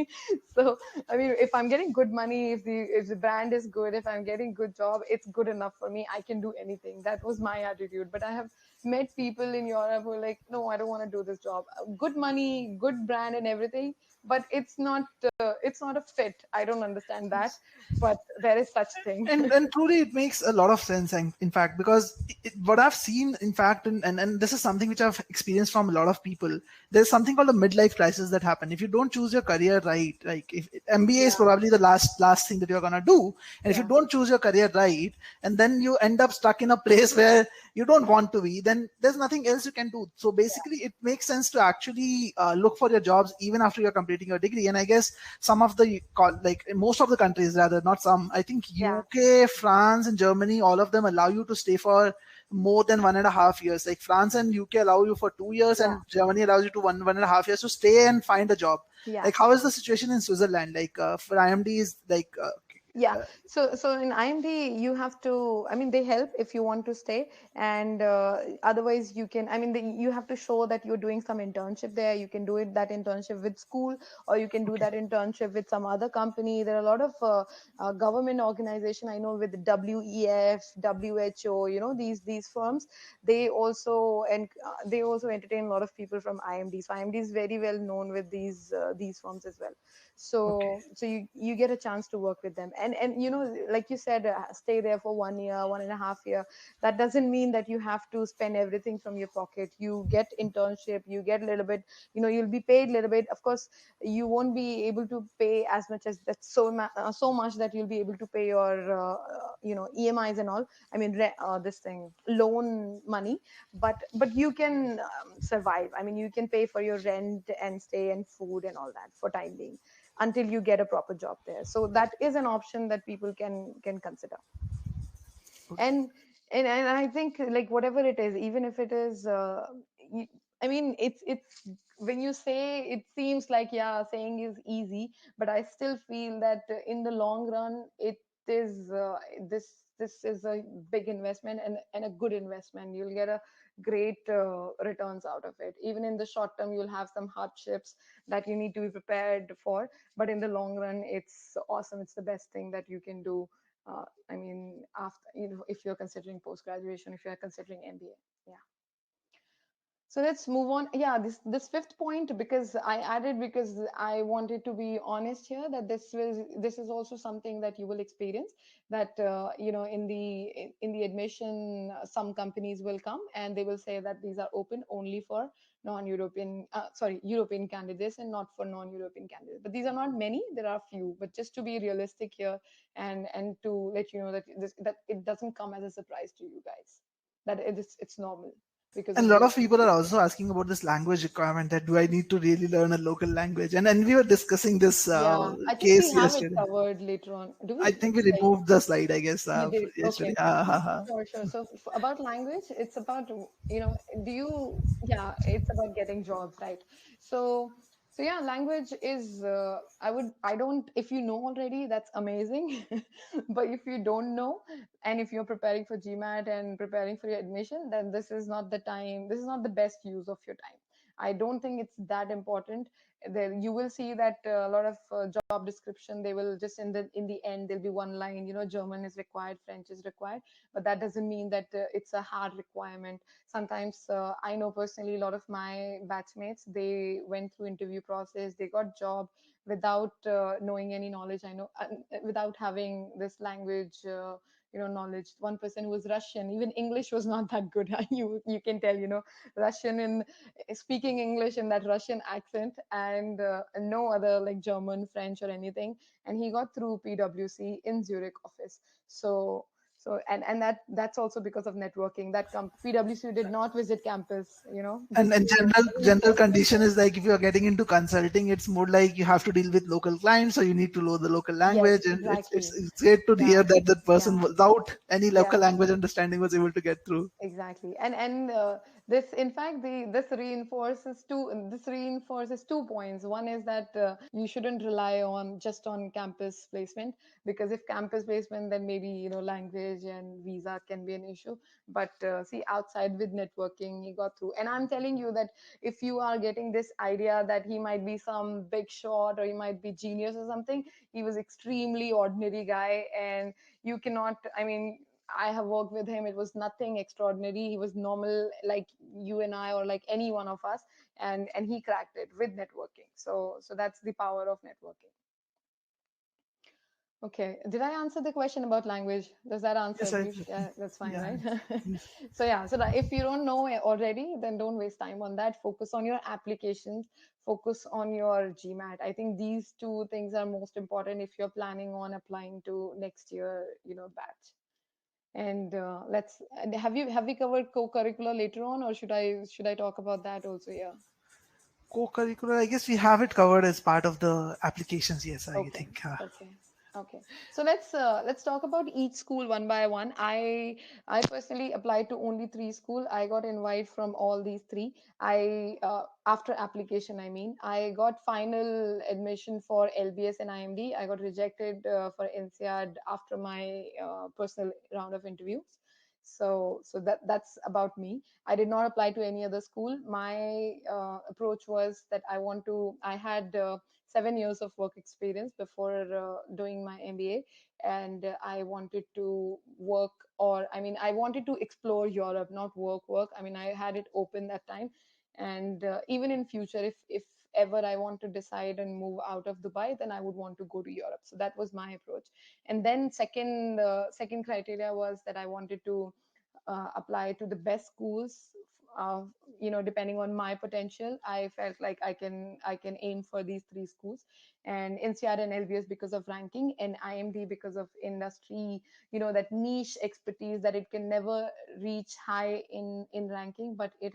Speaker 2: So I mean, if I'm getting good money, if the brand is good, if I'm getting good job, it's good enough for me. I can do anything. That was my attitude. But I have met people in Europe who are like, no, I don't want to do this job. Good money, good brand, and everything, but it's not a fit. I don't understand that, but there is such thing.
Speaker 1: And truly it makes a lot of sense, and in fact, because what I've seen, in fact, and this is something which I've experienced from a lot of people. There's something called a midlife crisis that happen if you don't choose your career right. Like, if MBA is
Speaker 2: Yeah,
Speaker 1: probably the last thing that you're going to do, and if you
Speaker 2: yeah,
Speaker 1: don't choose your career right, and then you end up stuck in a place where you don't want to be, then there's nothing else you can do. So basically it makes sense to actually look for your jobs even after you're completing your degree. And I guess some of the like most of the countries, rather, not some, I think
Speaker 2: yeah,
Speaker 1: UK, France, and Germany, all of them allow you to stay for more than 1.5 years. Like France and UK allow you for 2 years,
Speaker 2: yeah,
Speaker 1: and Germany allows you to 1.5 years to stay and find a job.
Speaker 2: yeah.
Speaker 1: Like, how is the situation in Switzerland? Like, for IMD is like
Speaker 2: Yeah. So in IMD, you have to, I mean, they help if you want to stay, and otherwise you can, I mean, you have to show that you're doing some internship there. You can do that internship with school, or you can do
Speaker 1: okay,
Speaker 2: that internship with some other company. There are a lot of government organization, I know, with WEF, WHO, these firms. They also entertain a lot of people from IMD. So IMD is very well known with these firms as well.
Speaker 1: okay.
Speaker 2: So you get a chance to work with them, and like you said, stay there for 1 year, 1.5 year. That doesn't mean that you have to spend everything from your pocket. You get internship, you get a little bit, you'll be paid a little bit. Of course, you won't be able to pay as much as that, so much that you'll be able to pay your EMIs and all. I mean, this thing, loan money. But you can survive. I mean, you can pay for your rent and stay and food and all that for time being, until you get a proper job there. So that is an option that people can consider. and and I think, like, whatever it is, even if it is y- I mean, it's when you say, it seems like, yeah, saying is easy, but I still feel that in the long run, it is this is a big investment, and a good investment. You'll get a great returns out of it. Even in the short term, you'll have some hardships that you need to be prepared for, but in the long run, it's awesome. It's the best thing that you can do. I mean, after, if you're considering post graduation, if you're considering MBA. Yeah. So let's move on. Yeah, this fifth point, because I added, because I wanted to be honest here, that this is also something that you will experience. That in the admission, some companies will come and they will say that these are open only for non-European, European candidates, and not for non-European candidates. But these are not many. There are few. But just to be realistic here, and to let you know that that it doesn't come as a surprise to you guys, that it's normal because
Speaker 1: And
Speaker 2: of
Speaker 1: a lot
Speaker 2: the
Speaker 1: of people are also asking about this language requirement, that do I need to really learn a local language? And we were discussing this
Speaker 2: Yeah, I think we
Speaker 1: case
Speaker 2: have it
Speaker 1: yesterday.
Speaker 2: covered later on. Do
Speaker 1: I
Speaker 2: we?
Speaker 1: think we
Speaker 2: Like,
Speaker 1: removed the slide, I guess,
Speaker 2: you did.
Speaker 1: yesterday.
Speaker 2: Okay. Sure, sure. So about language, it's about, do you, yeah, it's about getting jobs, right? So, so yeah, language is, I don't, if you know already, that's amazing. But if you don't know, and if you're preparing for GMAT and preparing for your admission, then this is not the time, this is not the best use of your time. I don't think it's that important. There you will see that a lot of job description, they will just, in the end, there'll be one line, German is required, French is required, but that doesn't mean that it's a hard requirement. Sometimes I know personally, a lot of my batchmates, they went through interview process, they got job without knowing any knowledge, I know, without having this language knowledge. One person who was Russian, even English was not that good. You can tell, Russian, in speaking English in that Russian accent, and no other, like, German, French, or anything. And he got through PwC in Zurich office. So, So and that's also because of networking. That PwC did not visit campus,
Speaker 1: And
Speaker 2: this year.
Speaker 1: general condition is like if you are getting into consulting, it's more like you have to deal with local clients, so you need to know the local
Speaker 2: Yes,
Speaker 1: language, and
Speaker 2: exactly.
Speaker 1: it's great to hear
Speaker 2: Yeah,
Speaker 1: that that person
Speaker 2: yeah,
Speaker 1: without any local
Speaker 2: yeah.
Speaker 1: language understanding was able to get through.
Speaker 2: Exactly. And this, in fact, this reinforces 2 points. One is that you shouldn't rely on just on campus placement, because if campus placement, then maybe language and visa can be an issue. But see, outside with networking, he got through. And I'm telling you that if you are getting this idea that he might be some big shot or he might be genius or something, he was extremely ordinary guy, and you cannot. I mean, I have worked with him. It was nothing extraordinary. He was normal, like you and I, or like any one of us, and he cracked it with networking. So that's the power of networking. Okay. Did I answer the question about language? Does that answer,
Speaker 1: Yes, I,
Speaker 2: Piyush? Yeah, that's fine,
Speaker 1: yeah.
Speaker 2: right? So yeah, so that if you don't know it already, then don't waste time on that. Focus on your applications, focus on your GMAT. I think these two things are most important if you're planning on applying to next year, batch. And let's have we covered co-curricular later on, or should I talk about that also? Yeah.
Speaker 1: Co-curricular, I guess we have it covered as part of the applications. Yes, I
Speaker 2: Okay.
Speaker 1: think.
Speaker 2: Okay. Okay. So let's talk about each school one by one. I personally applied to only three school. I got invite from all these three. I After application, I mean, I got final admission for LBS and IMD. I got rejected for INSEAD after my personal round of interviews. So that's about me. I did not apply to any other school. My approach was that I had 7 years of work experience before doing my MBA, and I wanted to work, or I mean, I wanted to explore Europe, not work. I mean, I had it open that time, and even in future, if ever I want to decide and move out of Dubai, then I would want to go to Europe. So that was my approach. And then second criteria was that I wanted to apply to the best schools. uh, Depending on my potential, I felt like I can aim for these three schools, and INSEAD and LBS because of ranking, and IMD because of industry, that niche expertise that it can never reach high in ranking, but it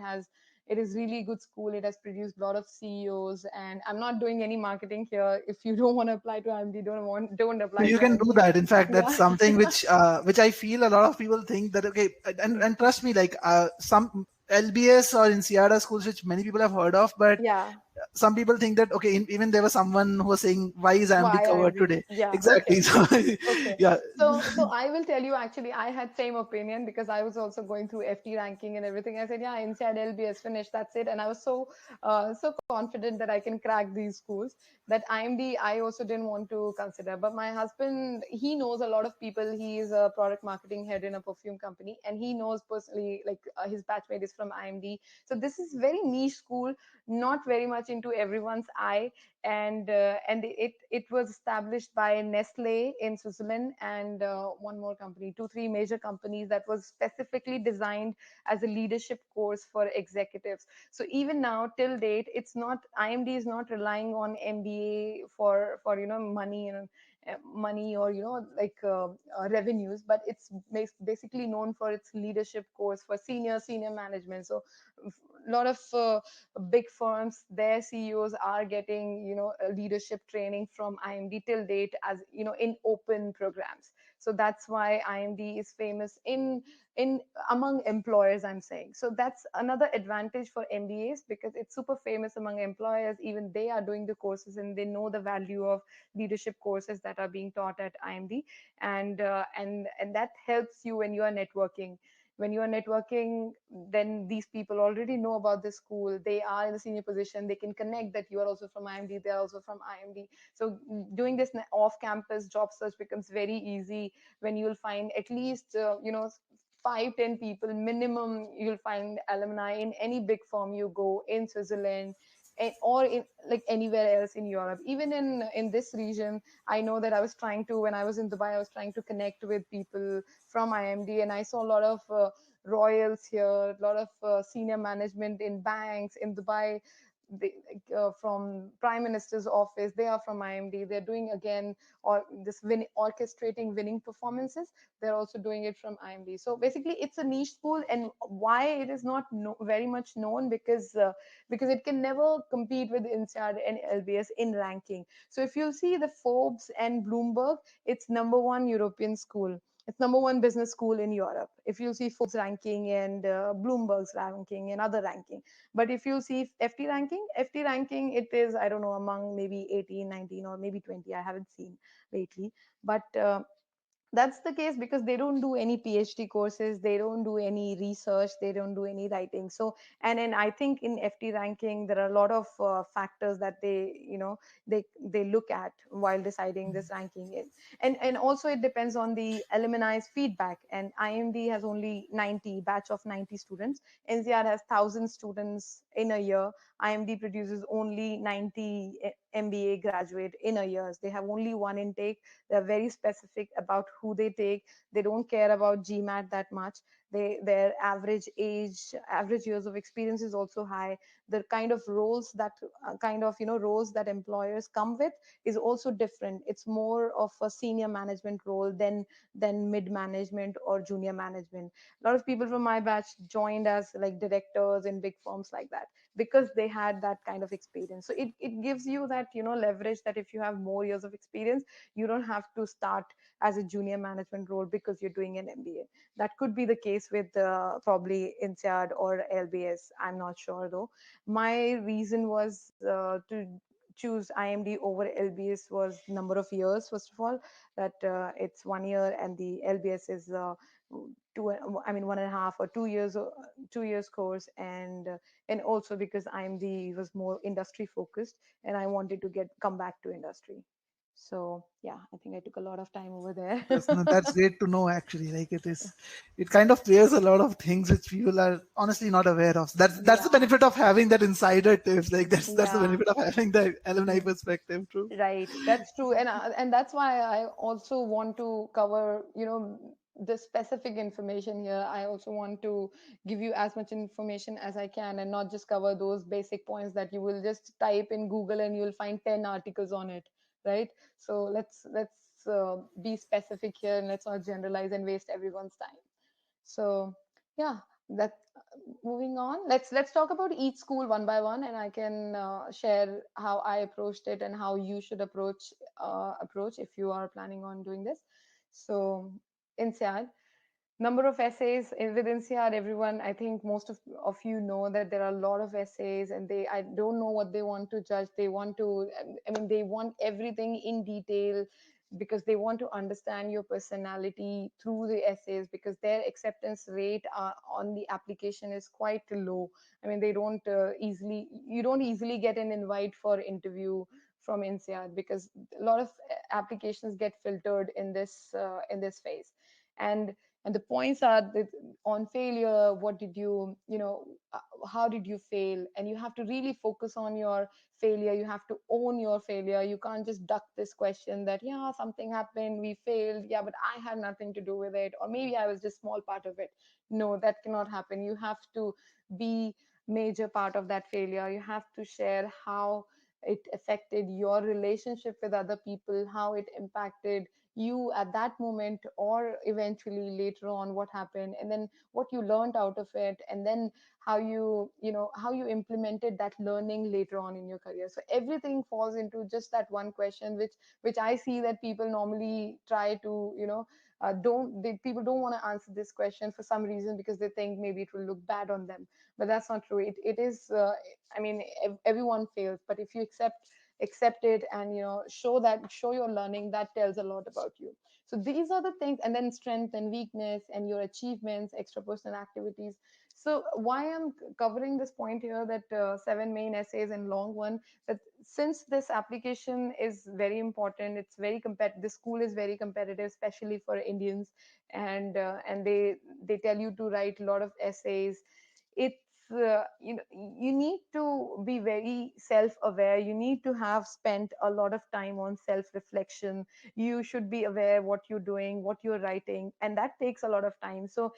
Speaker 2: is really good school. It has produced a lot of CEOs, and I'm not doing any marketing here. If you don't want to apply to IMD, don't
Speaker 1: No,
Speaker 2: apply
Speaker 1: you
Speaker 2: to
Speaker 1: can do
Speaker 2: IMD.
Speaker 1: that. In fact, that's
Speaker 2: Yeah.
Speaker 1: something which I feel a lot of people think that okay, and trust me, like some LBS or INSEAD schools which many people have heard of, but
Speaker 2: Yeah.
Speaker 1: some people think that okay, even there was someone who was saying why is IMD
Speaker 2: Why
Speaker 1: covered
Speaker 2: IMD?
Speaker 1: today?
Speaker 2: Yeah.
Speaker 1: Exactly.
Speaker 2: Okay.
Speaker 1: So
Speaker 2: Okay.
Speaker 1: yeah,
Speaker 2: So I will tell you, actually, I had same opinion because I was also going through FT ranking and everything. I said, yeah, INSEAD LBS finished, that's it. And I was so confident that I can crack these schools, that IMD I also didn't want to consider. But my husband, he knows a lot of people. He is a product marketing head in a perfume company, and he knows personally, like his batchmate is from IMD. So this is very niche school, not very much into everyone's eye, and it was established by Nestle in Switzerland, and one more company, two three major companies, that was specifically designed as a leadership course for executives. So even now till date, it's not, IMD is not relying on MBA for money, money, or revenues, but it's basically known for its leadership course for senior management. So a lot of big firms, their CEOs are getting leadership training from IMD till date, as in open programs. So that's why IMD is famous in among employers, I'm saying. So that's another advantage for MBAs, because it's super famous among employers. Even they are doing the courses, and they know the value of leadership courses that are being taught at IMD. And that helps you when you are networking. When you are networking, then these people already know about the school. They are in a senior position. They can connect that you are also from IMD. They are also from IMD. So doing this off-campus job search becomes very easy when you'll find at least 5-10 people minimum. You'll find alumni in any big firm you go in Switzerland, or in like anywhere else in Europe, even in this region. I know that I was trying to, when I was in Dubai, I was trying to connect with people from IMD, and I saw a lot of royals here, a lot of senior management in banks in Dubai. from Prime Minister's office, they are from IMD. They're doing again or this orchestrating winning performances. They're also doing it from IMD. So basically, it's a niche school, and why it is not very much known, because it can never compete with INSEAD and LBS in ranking. So if you see the Forbes and Bloomberg, it's number one European school. It's number one business school in Europe. If you see Forbes ranking and Bloomberg's ranking and other ranking. But if you see FT ranking, it is, I don't know, among maybe 18, 19, or maybe 20. I haven't seen lately. But that's the case because they don't do any PhD courses, they don't do any research, they don't do any writing. So, and I think in FT ranking there are a lot of factors that they look at while deciding this ranking. And also it depends on the alumni's feedback. And IMD has only 90 batch of 90 students. NCR has 1,000 students in a year. IMD produces only 90 MBA graduate in a year. They have only one intake. They're very specific about who they take. They don't care about GMAT that much. Their average years of experience is also high. The kind of roles that roles that employers come with is also different. It's more of a senior management role than mid management or junior management. A lot of people from my batch joined as like directors in big firms like that because they had that kind of experience. So it gives you that leverage, that if you have more years of experience, you don't have to start as a junior management role because you're doing an MBA. That could be the case with probably INSEAD or LBS. I'm not sure though. My reason was to choose IMD over LBS was number of years. First of all, that it's 1 year, and the LBS is two. I mean 1.5 or 2 years, 2 years course, and also because IMD was more industry focused, and I wanted to come back to industry. So yeah, I think I took a lot of time over there.
Speaker 1: That's great to know actually. Like it kind of clears a lot of things which people are honestly not aware of. That's the
Speaker 2: Yeah,
Speaker 1: benefit of having that insider tips. Like that's the
Speaker 2: yeah.
Speaker 1: benefit of having the alumni
Speaker 2: Mm.
Speaker 1: perspective. True.
Speaker 2: Right, that's true, and that's why I also want to cover, the specific information here. I also want to give you as much information as I can, and not just cover those basic points that you will just type in Google and you will find 10 articles on it, right? So let's be specific here, and let's not generalize and waste everyone's time. So yeah, that moving on, let's talk about each school one by one, and I can share how I approached it and how you should approach if you are planning on doing this. So INSEAD, number of essays with INSEAD, everyone, I think most of you know that there are a lot of essays, and I don't know what they want to judge. They want to, I mean, they want everything in detail because they want to understand your personality through the essays, because their acceptance rate on the application is quite low. I mean, they don't easily, you don't easily get an invite for interview from INSEAD because a lot of applications get filtered in this phase. and and the points are that on failure, what did how did you fail? And you have to really focus on your failure. You have to own your failure. You can't just duck this question that, yeah, something happened, we failed, yeah, but I had nothing to do with it, or maybe I was just small part of it. No, that cannot happen. You have to be major part of that failure. You have to share how it affected your relationship with other people, how it impacted you at that moment, or eventually later on what happened, and then what you learned out of it, and then how you implemented that learning later on in your career. So everything falls into just that one question, which I see that people normally try to don't they, people don't want to answer this question for some reason, because they think maybe it will look bad on them. But that's not true. It is I mean, everyone fails, but if you accept it and show your learning, that tells a lot about you. So these are the things, and then strength and weakness and your achievements, extra personal activities. So why I'm covering this point here, that 7 main essays and long one, that since this application is very important, it's very competitive, the school is very competitive, especially for Indians, and they tell you to write a lot of essays. It's you need to be very self-aware. You need to have spent a lot of time on self-reflection. You should be aware what you're doing, what you're writing, and that takes a lot of time. So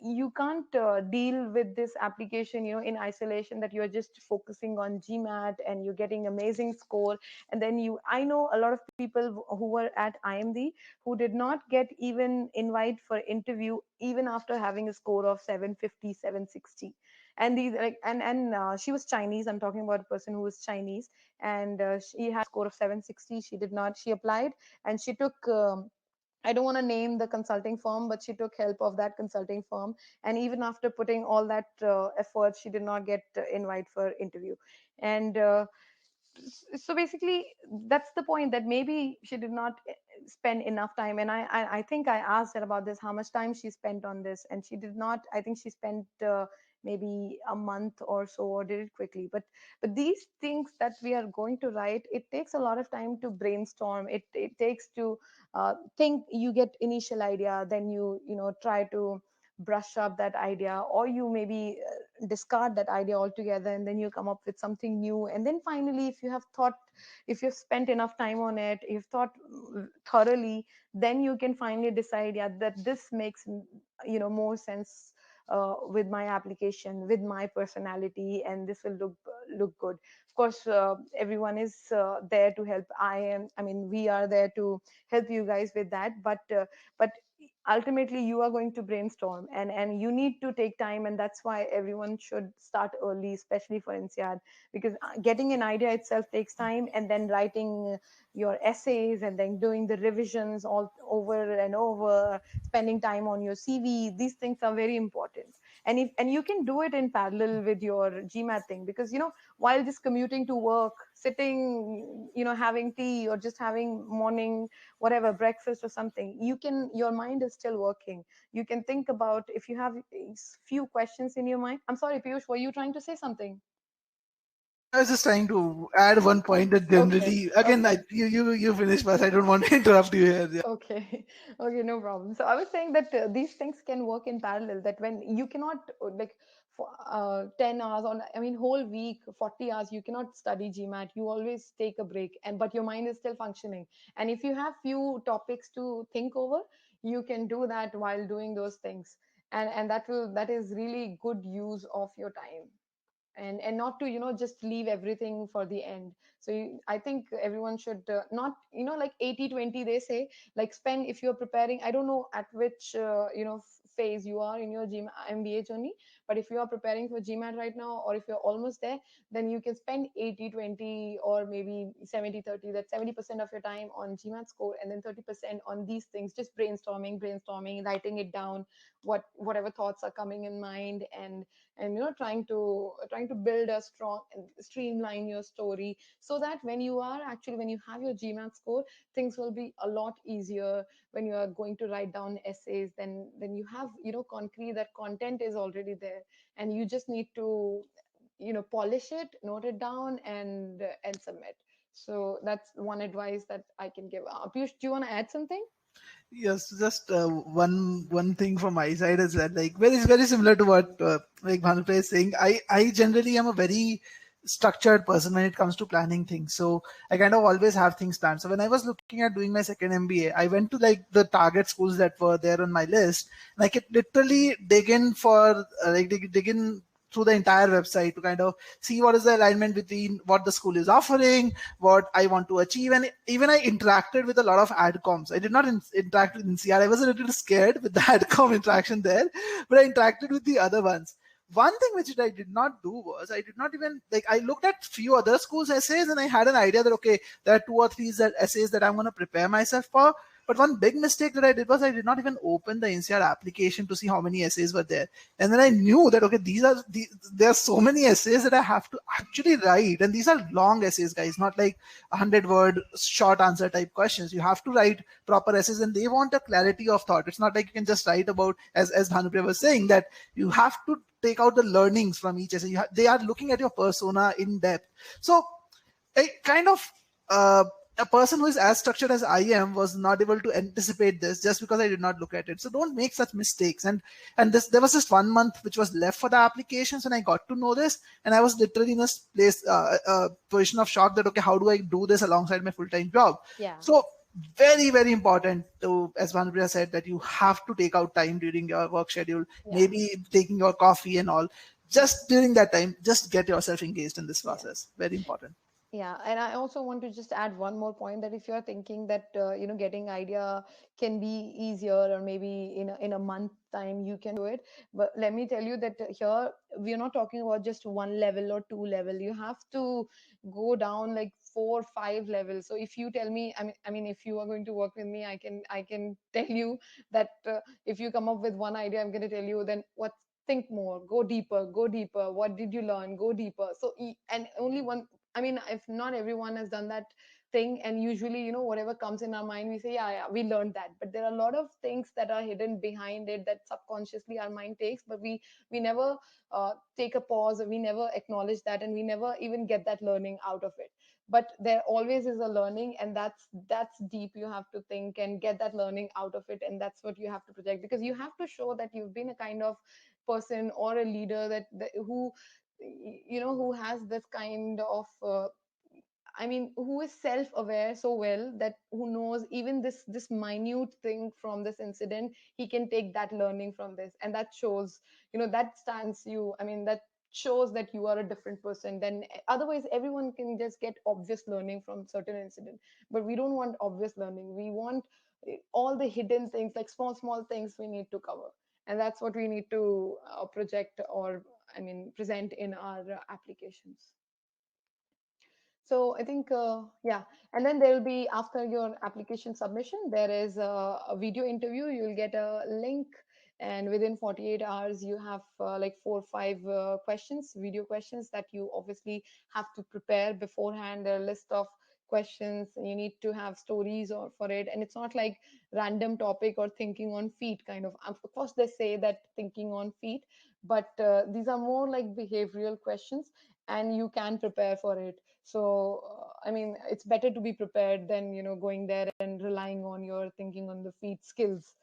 Speaker 2: you can't deal with this application, in isolation, that you're just focusing on GMAT and you're getting amazing score. And then I know a lot of people who were at IMD who did not get even invite for interview even after having a score of 750, 760. And these like and she was Chinese. I'm talking about a person who was Chinese, and she had a score of 760. She did not. She applied and she took. I don't want to name the consulting firm, but she took help of that consulting firm. And even after putting all that effort, she did not get invite for interview. And so basically, that's the point, that maybe she did not spend enough time. And I think I asked her about this, how much time she spent on this, and she did not. I think she spent maybe a month or so, or did it quickly. But these things that we are going to write, it takes a lot of time to brainstorm. It takes to think. You get initial idea, then you try to brush up that idea, or you maybe discard that idea altogether, and then you come up with something new. And then finally, if you've spent enough time on it, you've thought thoroughly, then you can finally decide, yeah, that this makes more sense with my application, with my personality, and this will look good. Of course, everyone is there to help. I mean, we are there to help you guys with that. But ultimately, you are going to brainstorm, and you need to take time. And that's why everyone should start early, especially for INSEAD, because getting an idea itself takes time, and then writing your essays, and then doing the revisions all over and over, spending time on your CV. These things are very important. And you can do it in parallel with your GMAT thing, because while just commuting to work, sitting, having tea, or just having morning whatever breakfast or something, your mind is still working. You can think about, if you have few questions in your mind. I'm sorry, Piyush, were you trying to say something?
Speaker 1: I was just trying to add one point that
Speaker 2: Okay,
Speaker 1: generally, again,
Speaker 2: okay.
Speaker 1: you finish, but I don't want to interrupt you here. Yeah.
Speaker 2: Okay, okay, no problem. So I was saying that these things can work in parallel. That when you cannot like for 10 hours on, I mean, whole week, 40 hours, you cannot study GMAT. You always take a break, but your mind is still functioning. And if you have few topics to think over, you can do that while doing those things. And that is really good use of your time, and not to just leave everything for the end. So I think everyone should not, like 80/20 they say, like spend, if you're preparing, I don't know at which phase you are in your MBA journey, but if you are preparing for GMAT right now, or if you're almost there, then you can spend 80/20, or maybe 70/30, that 70% of your time on GMAT score, and then 30% on these things, just brainstorming, writing it down, whatever thoughts are coming in mind, and trying to build a strong and streamline your story, so that when you have your GMAT score, things will be a lot easier. When you are going to write down essays, then you have concrete, that content is already there, and you just need to polish it, note it down, and submit. So that's one advice that I can give. Piyush, do you want to add something?
Speaker 1: Yes, just one thing from my side is that like very similar to what like Bhanupriya is saying. I generally am a very structured person when it comes to planning things. So I kind of always have things planned. So when I was looking at doing my second MBA, I went to like the target schools that were there on my list, and I could literally dig in for dig in through the entire website to kind of see what is the alignment between what the school is offering, what I want to achieve. And even I interacted with a lot of adcoms. I did not interact with NCR. I was a little scared with the adcom interaction there, but I interacted with the other ones. One thing which I did not do was I did not even like I looked at few other schools essays and I had an idea that okay, there are two or three essays that I'm going to prepare myself for. But one big mistake that I did was I did not even open the NCR application to see how many essays were there. And then I knew that okay, there are so many essays that I have to actually write, and these are long essays, guys, not like 100-word short answer type questions. You have to write proper essays, and they want a clarity of thought. It's not like you can just write about, as Bhanupriya was saying, that you have to take out the learnings from each essay. They are looking at your persona in depth. So I kind of a person who is as structured as I am was not able to anticipate this just because I did not look at it. So don't make such mistakes. And there was just 1 month which was left for the applications, and I got to know this, and I was literally in a position of shock that okay, how do I do this alongside my full-time job?
Speaker 2: Yeah.
Speaker 1: So very, very important to, as Manpriya said, that you have to take out time during your work schedule,
Speaker 2: Yeah.
Speaker 1: maybe taking your coffee and all. Just during that time, just get yourself engaged in this
Speaker 2: Yeah.
Speaker 1: process. Very important.
Speaker 2: Yeah, and I also want to just add one more point, that if you're thinking that getting idea can be easier, or maybe in a month time you can do it, but let me tell you that here we're not talking about just one level or two level. You have to go down like 4 5 levels. So if you tell me, I mean, if you are going to work with me, I can tell you that if you come up with one idea, I'm going to tell you, then what? Think more, go deeper, go deeper. What did you learn? Go deeper. So, and only one, I mean, if not everyone has done that thing, and usually, whatever comes in our mind, we say, yeah, yeah, we learned that. But there are a lot of things that are hidden behind it that subconsciously our mind takes, but we never take a pause, or we never acknowledge that, and we never even get that learning out of it. But there always is a learning, and that's deep. You have to think and get that learning out of it, and that's what you have to project, because you have to show that you've been a kind of person or a leader that who who has this kind of I mean, who is self-aware so well, that who knows even this minute thing from this incident, he can take that learning from this, and that shows, that stands you. I mean, that shows that you are a different person than otherwise. Everyone can just get obvious learning from certain incident, but we don't want obvious learning. We want all the hidden things, like small things we need to cover, and that's what we need to project, or I mean, present in our applications. So I think, yeah. And then there will be, after your application submission, there is a video interview. You'll get a link, and within 48 hours, you have like 4 or 5 questions, video questions, that you obviously have to prepare beforehand. A list of questions. You need to have stories or for it, and it's not like random topic or thinking on feet kind of. Of course, they say that thinking on feet, but these are more like behavioral questions, and you can prepare for it. So I mean, it's better to be prepared than going there and relying on your thinking on the feet skills.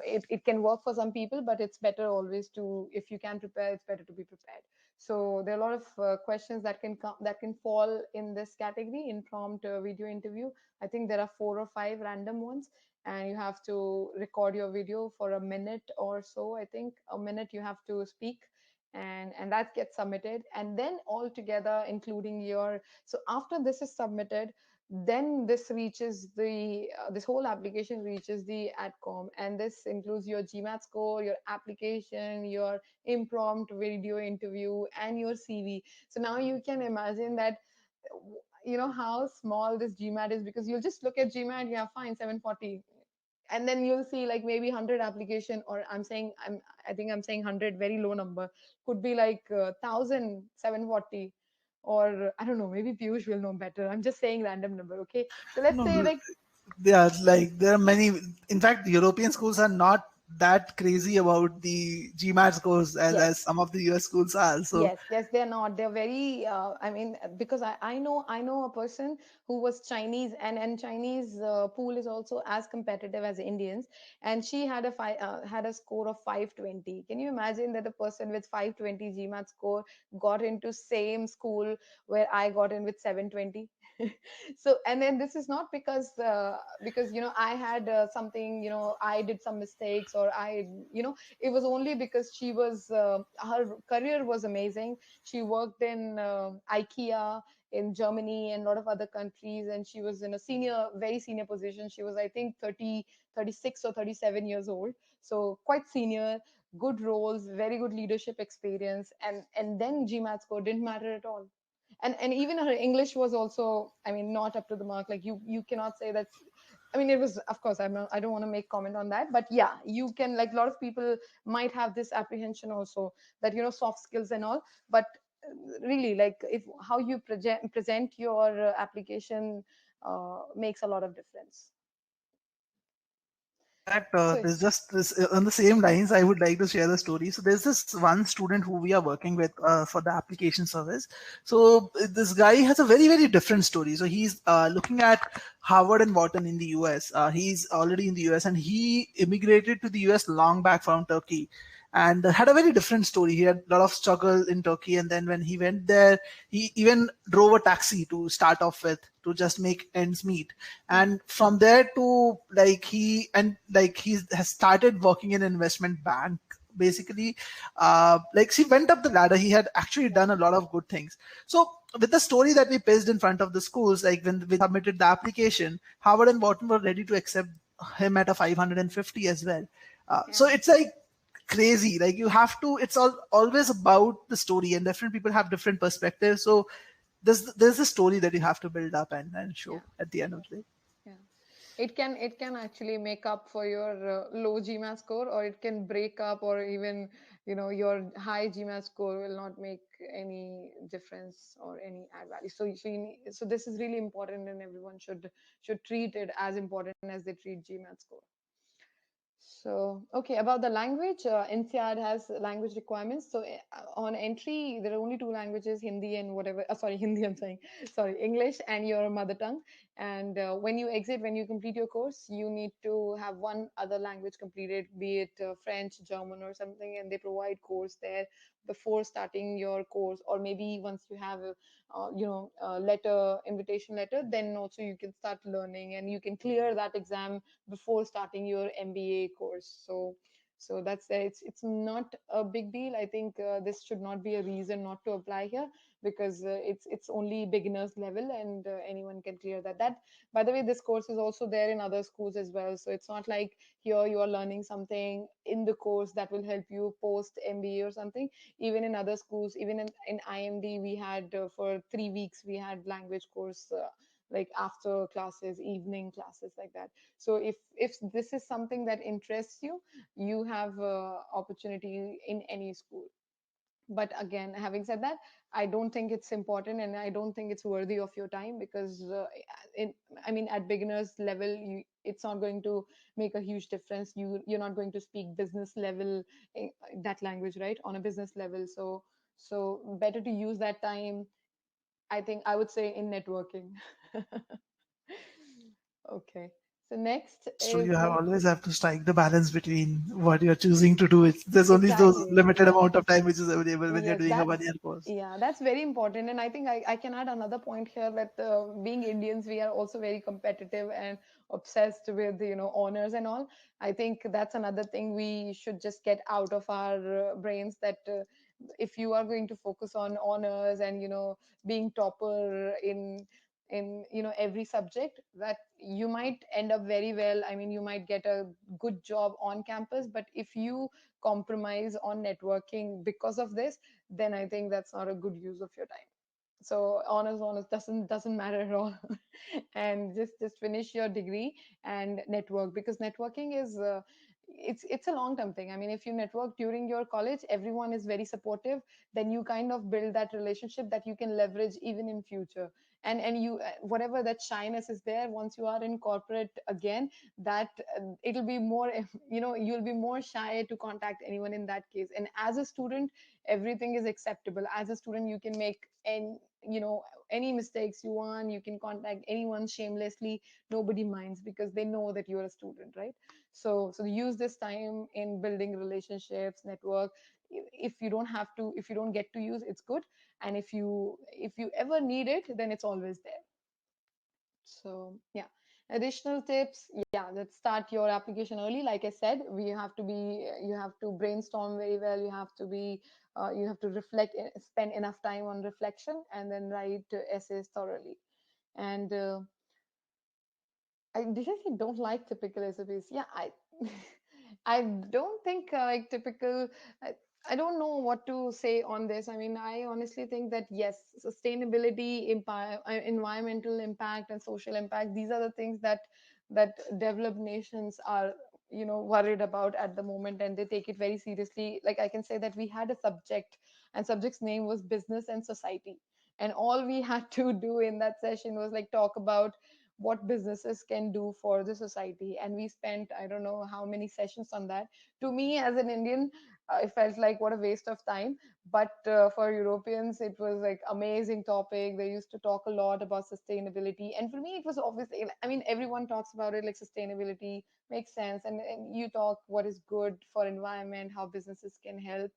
Speaker 2: It can work for some people, but it's better always to, if you can prepare, it's better to be prepared. So there are a lot of questions that can come, that can fall in this category, impromptu video interview. I think there are 4 or 5 random ones, and you have to record your video for a minute or so. I think a minute you have to speak, and that gets submitted, and then all together, including your, so after this is submitted, then this reaches the this whole application reaches the adcom, and this includes your Gmat score, your application, your impromptu video interview, and your CV. So now you can imagine that how small this Gmat is, because you'll just look at Gmat, yeah, fine, 740, and then you'll see like maybe 100 application, or I think I'm saying 100, very low number, could be like 1740, or I don't know, maybe Piyush will know better. I'm just saying random number. Okay, so let's say
Speaker 1: No,
Speaker 2: like,
Speaker 1: yeah, like there are many. In fact, European schools are not that crazy about the GMAT scores as
Speaker 2: yes.
Speaker 1: some of the US schools are. So
Speaker 2: Yes, they're not. They're very. I mean, because I know a person who was Chinese, and Chinese pool is also as competitive as Indians, and she had had a score of 520. Can you imagine that a person with 520 GMAT score got into same school where I got in with 720? So, and then this is not because I had something, I did some mistakes, or it was only because she was her career was amazing. She worked in IKEA in Germany and a lot of other countries, and she was in a very senior position. She was, I think, 36 or 37 years old, so quite senior, good roles, very good leadership experience, and then GMAT score didn't matter at all. And even her English was also, I mean, not up to the mark. Like, you cannot say that's, I mean, it was, of course, I don't want to make comment on that, but yeah, you can, like, a lot of people might have this apprehension also, that soft skills and all, but really, like, if how you present your application makes a lot of difference.
Speaker 1: in fact,
Speaker 2: So
Speaker 1: there's just this on the same lines. I would like to share the story. So there's this one student who we are working with for the application service. So this guy has a very, very different story. So he's looking at Harvard and Wharton in the US. He's already in the US, and he immigrated to the US long back from Turkey. and had a very different story. He had a lot of struggle in Turkey, and then when he went there, he even drove a taxi to start off with to just make ends meet.
Speaker 2: Yeah.
Speaker 1: And from there to he has started working in an investment bank. Basically, he went up the ladder. He had actually
Speaker 2: Yeah.
Speaker 1: done a lot of good things. So with the story that we pitched in front of the schools, like when we submitted the application, Harvard and Wharton were ready to accept him at a 550 as well. So
Speaker 2: Yeah.
Speaker 1: it's like crazy. Like you have to. It's always about the story, and different people have different perspectives. So there's a story that you have to build up and show
Speaker 2: Yeah.
Speaker 1: at the end of the day.
Speaker 2: Yeah. It can actually make up for your low GMAT score, or it can break up, or even your high GMAT score will not make any difference or any add value. So this is really important, and everyone should treat it as important as they treat GMAT score. So, okay, about the language, INSEAD has language requirements. So, on entry, there are only two languages, Hindi and whatever. Sorry, Hindi, I'm saying. Sorry, English and your mother tongue. And when you exit, when you complete your course, you need to have one other language completed, be it French, German, or something. And they provide course there before starting your course, or maybe once you have a letter, invitation letter, then also you can start learning and you can clear that exam before starting your MBA course. So that's it's not a big deal. I think this should not be a reason not to apply here, because it's only beginners level, and anyone can clear that. That, by the way, this course is also there in other schools as well. So it's not like here you are learning something in the course that will help you post MBA or something. Even in other schools, even in IMD, we had for 3 weeks we had language course. Like after classes, evening classes, like that. So if this is something that interests you, you have opportunity in any school. But again, having said that, I don't think it's important, and I don't think it's worthy of your time, because in I mean, at beginners level, it's not going to make a huge difference. You're not going to speak business level, eh, that language, right, on a business level. So better to use that time, I think, I would say, in networking. Okay, so next
Speaker 1: So you
Speaker 2: is
Speaker 1: have always have to strike the balance between what you're choosing to do. There's only those
Speaker 2: exactly,
Speaker 1: limited
Speaker 2: yeah.
Speaker 1: amount of time which is available when you're
Speaker 2: Yes,
Speaker 1: doing a 1 year course.
Speaker 2: yeah, that's very important. And I think I can add another point here, that being Indians, we are also very competitive and obsessed with, honors and all. I think that's another thing we should just get out of our brains, that if you are going to focus on honors and, being topper in every subject, that you might end up very well. I mean, you might get a good job on campus, but if you compromise on networking because of this, then I think that's not a good use of your time. So honors doesn't matter at all. And just finish your degree and network, because networking is it's a long term thing. I mean, if you network during your college, everyone is very supportive, then you kind of build that relationship that you can leverage even in future. And you whatever that shyness is there, once you are in corporate again, that it'll be more you'll be more shy to contact anyone in that case. And as a student, everything is acceptable. As a student, you can make any mistakes you want. You can contact anyone shamelessly. Nobody minds, because they know that you're a student, right? So use this time in building relationships, network. If you don't have to, if you don't get to use, it's good. And if you ever need it, then it's always there. So yeah, additional tips, yeah, let's start your application early. Like I said, you have to brainstorm very well. You have to reflect, spend enough time on reflection, and then write essays thoroughly. And did I say don't like typical recipes? Yeah, I don't think like typical. I, I don't know what to say on this. I mean, I honestly think that yes, sustainability, environmental impact, and social impact. These are the things that developed nations are worried about at the moment, and they take it very seriously. Like, I can say that we had a subject, and subject's name was business and society, and all we had to do in that session was like talk about what businesses can do for the society. And we spent, I don't know how many sessions on that. To me, as an Indian, it felt like what a waste of time. But for Europeans, it was like amazing topic. They used to talk a lot about sustainability, and for me, it was obviously, I mean, everyone talks about it, like sustainability makes sense, and you talk what is good for environment, how businesses can help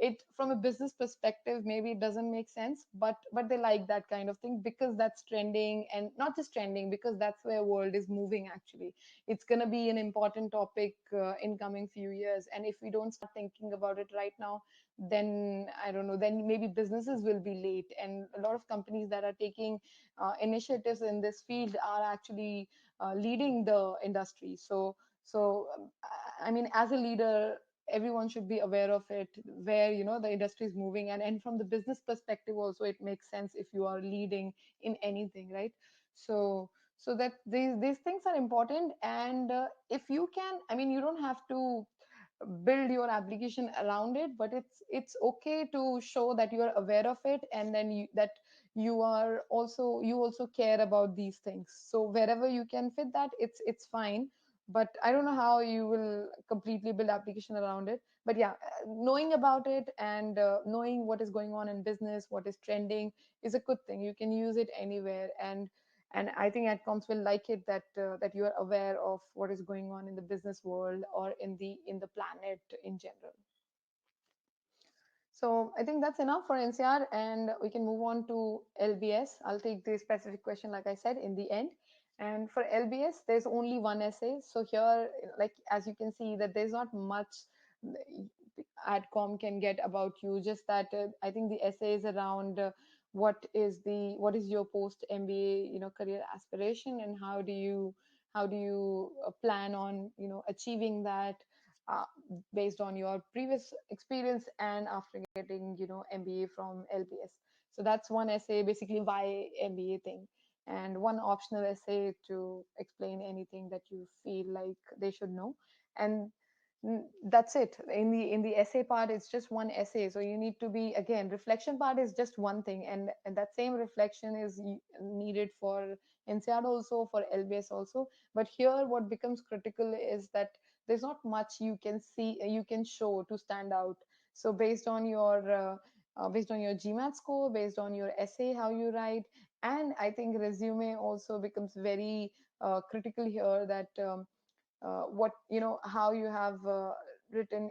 Speaker 2: it from a business perspective. Maybe it doesn't make sense, but they like that kind of thing because that's trending, and not just trending, because that's where world is moving. Actually, it's going to be an important topic in coming few years, and if we don't start thinking about it right now, then I don't know, then maybe businesses will be late, and a lot of companies that are taking initiatives in this field are actually leading the industry. So I mean, as a leader, everyone should be aware of it, where the industry is moving, and from the business perspective also, it makes sense if you are leading in anything, right? So that these things are important. And if you can, I mean, you don't have to build your application around it, but it's okay to show that you are aware of it, and then that you also care about these things. So wherever you can fit that, it's fine. But I don't know how you will completely build application around it. But yeah, knowing about it, and knowing what is going on in business, what is trending, is a good thing. You can use it anywhere. And I think adcoms will like it, that you are aware of what is going on in the business world, or in the planet in general. So I think that's enough for NCR, and we can move on to LBS. I'll take the specific question, like I said, in the end. And for LBS, there's only one essay. So here, like as you can see, that there's not much adcom can get about you. Just that I think the essay is around what is your post MBA career aspiration, and how do you plan on achieving that, uh, based on your previous experience and after getting MBA from LBS. So that's one essay, basically why MBA thing, and one optional essay to explain anything that you feel like they should know. And that's it. In the essay part, it's just one essay, so you need to be, again, reflection part is just one thing, and that same reflection is needed for NCR also, for LBS also. But here what becomes critical is that there's not much you can see, you can show to stand out. So based on your Gmat score, based on your essay, how you write, and I think resume also becomes very critical here, that what how you have written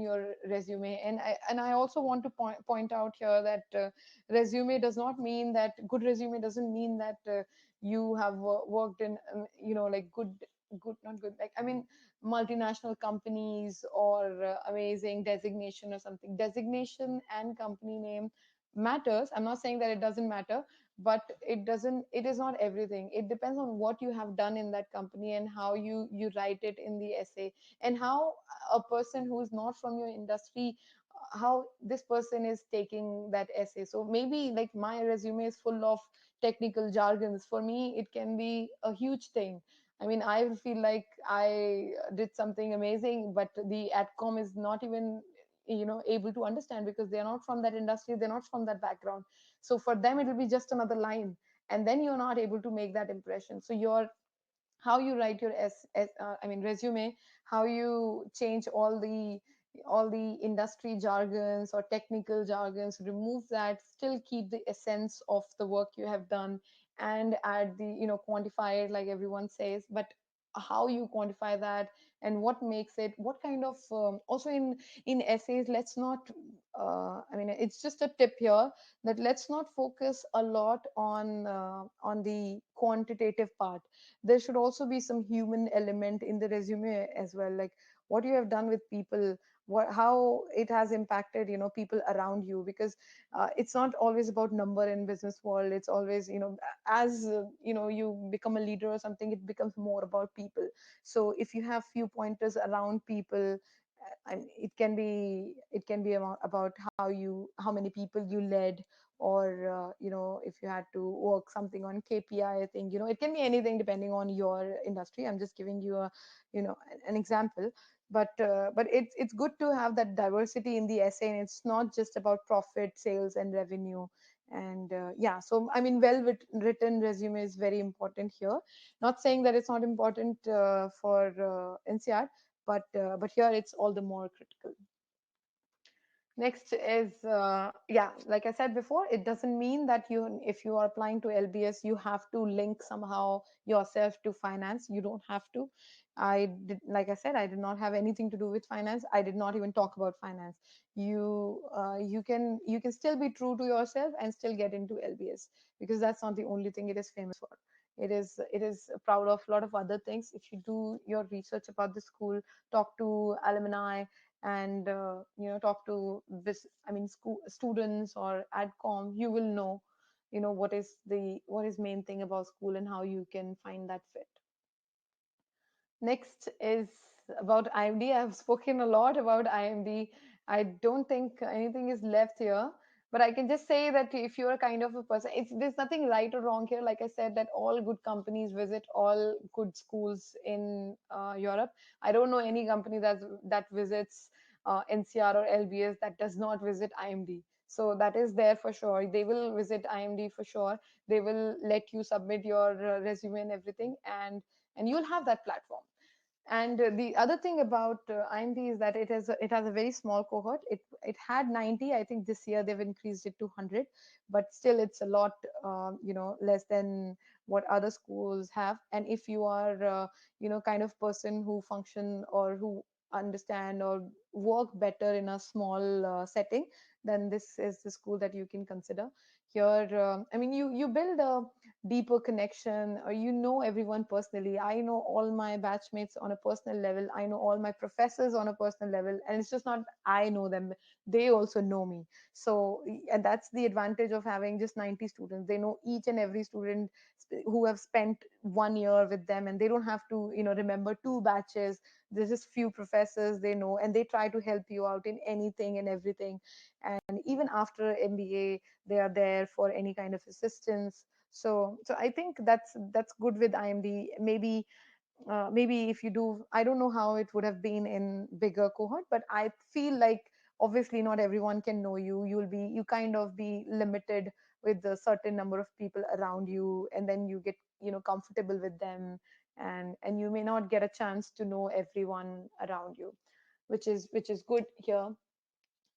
Speaker 2: your resume. And I also want to point out here that resume does not mean that good resume doesn't mean that you have worked in like good not good, like, I mean, multinational companies, or amazing designation or something. Designation and company name matters. I'm not saying that it doesn't matter, but it is not everything. It depends on what you have done in that company, and how you write it in the essay, and how a person who is not from your industry, how this person is taking that essay. So maybe, like, my resume is full of technical jargons. For me, it can be a huge thing. I mean, I feel like I did something amazing, but the adcom is not even able to understand, because they're not from that industry, they're not from that background. So for them, it will be just another line, and then you're not able to make that impression. So your how you write your resume, how you change all the industry jargons or technical jargons, remove that, still keep the essence of the work you have done, and add the quantify it, like everyone says. But how you quantify that, and what makes it, what kind of also in essays, let's not it's just a tip here, that let's not focus a lot on the quantitative part. There should also be some human element in the resume as well, like what you have done with people, how it has impacted people around you. Because it's not always about number in business world. It's always as you become a leader or something, it becomes more about people. So if you have few pointers around people, it can be about how many people you led, or if you had to work something on KPI thing. It can be anything depending on your industry. I'm just giving you an example. But it's good to have that diversity in the essay, and it's not just about profit, sales, and revenue. And yeah, so I mean, written resume is very important here. Not saying that it's not important for NCR, but here it's all the more critical. Next is yeah, like I said before, it doesn't mean that if you are applying to LBS, you have to link somehow yourself to finance. You don't have to. Like I said, I did not have anything to do with finance. I did not even talk about finance. You can still be true to yourself and still get into LBS, because that's not the only thing it is famous for. It is proud of a lot of other things. If you do your research about the school, talk to alumni, and talk to this, I mean, school students or adcom, you will know, what is main thing about school and how you can find that fit. Next is about IMD. I've spoken a lot about IMD. I don't think anything is left here, but I can just say that if you're kind of a person, there's nothing right or wrong here. Like I said, that all good companies visit all good schools in Europe. I don't know any company that visits NCR or LBS that does not visit IMD. So that is there for sure. They will visit IMD for sure. They will let you submit your resume and everything, and you'll have that platform. And the other thing about IMD is that it has a very small cohort. It had 90. I think this year they've increased it to 100, but still it's a lot, less than what other schools have. And if you are, kind of person who function or who understand or work better in a small setting, then this is the school that you can consider. Here, I mean, you build a deeper connection, or everyone personally. I know all my batchmates on a personal level. I know all my professors on a personal level, and it's just not I know them, they also know me. So, and that's the advantage of having just 90 students. They know each and every student who have spent 1 year with them, and they don't have to remember two batches. There's just few professors they know, and they try to help you out in anything and everything. And even after MBA, they are there for any kind of assistance. So I think that's good with IMD. Maybe if you do, I don't know how it would have been in bigger cohort, but I feel like obviously not everyone can know you. You kind of be limited with a certain number of people around you, and then you get comfortable with them, and you may not get a chance to know everyone around you, which is good here.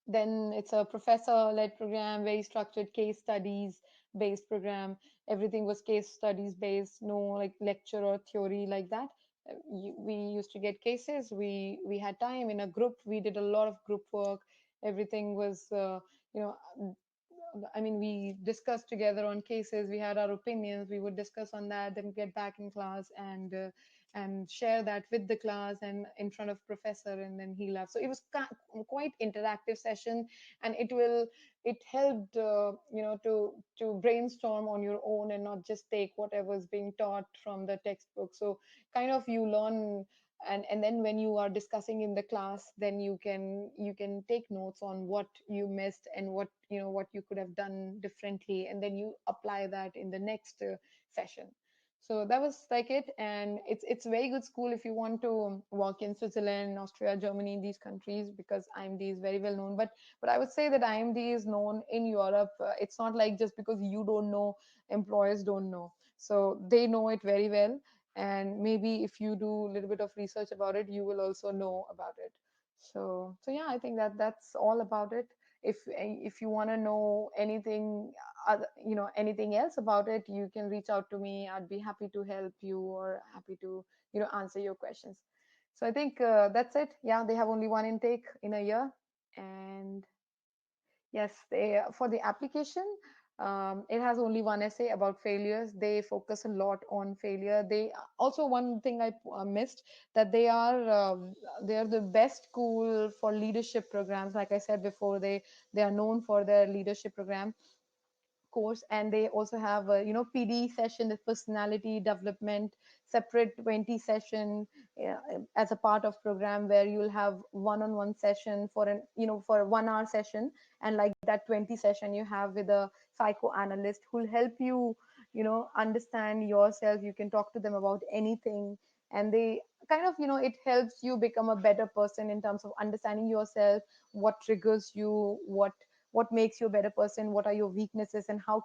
Speaker 2: Then it's a professor-led program, very structured, case studies based program. Everything was case studies based, no like lecture or theory like that. We used to get cases. We had time in a group. We did a lot of group work. Everything was, you know, I mean, we discussed together on cases. We had our opinions. We would discuss on that, then get back in class and share that with the class and in front of professor, and then he left. So it was quite interactive session, and it helped to brainstorm on your own and not just take whatever's being taught from the textbook. So kind of you learn, and then when you are discussing in the class, then you can take notes on what you missed and what you could have done differently, and then you apply that in the next session. So that was like it. And it's a very good school if you want to work in Switzerland, Austria, Germany, these countries, because IMD is very well known. But I would say that IMD is known in Europe. It's not like just because you don't know, employers don't know. So they know it very well, and maybe if you do a little bit of research about it, you will also know about it. So yeah, I think that's all about it. If you want to know anything other, anything else about it, you can reach out to me. I'd be happy to help you, or happy to answer your questions. So I think that's it. Yeah, they have only one intake in a year. And yes, for the application, it has only one essay about failures. They focus a lot on failure. They also, one thing I missed, that they are the best school for leadership programs. Like I said before, they are known for their leadership program course. And they also have a PD session, the personality development, separate 20 session as a part of program, where you'll have one-on-one session for for a 1 hour session. And like that 20 session you have with a psychoanalyst who'll help you understand yourself. You can talk to them about anything, and they kind of it helps you become a better person in terms of understanding yourself, what triggers you, what makes you a better person, what are your weaknesses, and how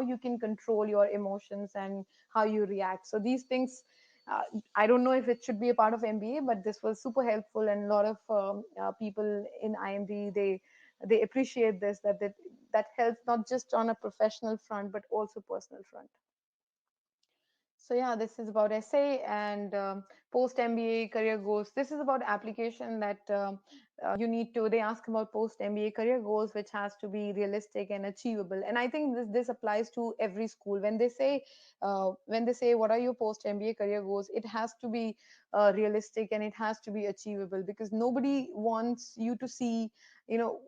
Speaker 2: you can control your emotions and how you react. So these things, I don't know if it should be a part of MBA, but this was super helpful. And a lot of people in IMD, they appreciate this, that helps not just on a professional front but also personal front. So yeah, this is about essay and post MBA career goals. This is about application that you need to. They ask about post MBA career goals, which has to be realistic and achievable. And I think this applies to every school. When they say what are your post MBA career goals, it has to be realistic and it has to be achievable, because nobody wants you to see, you know.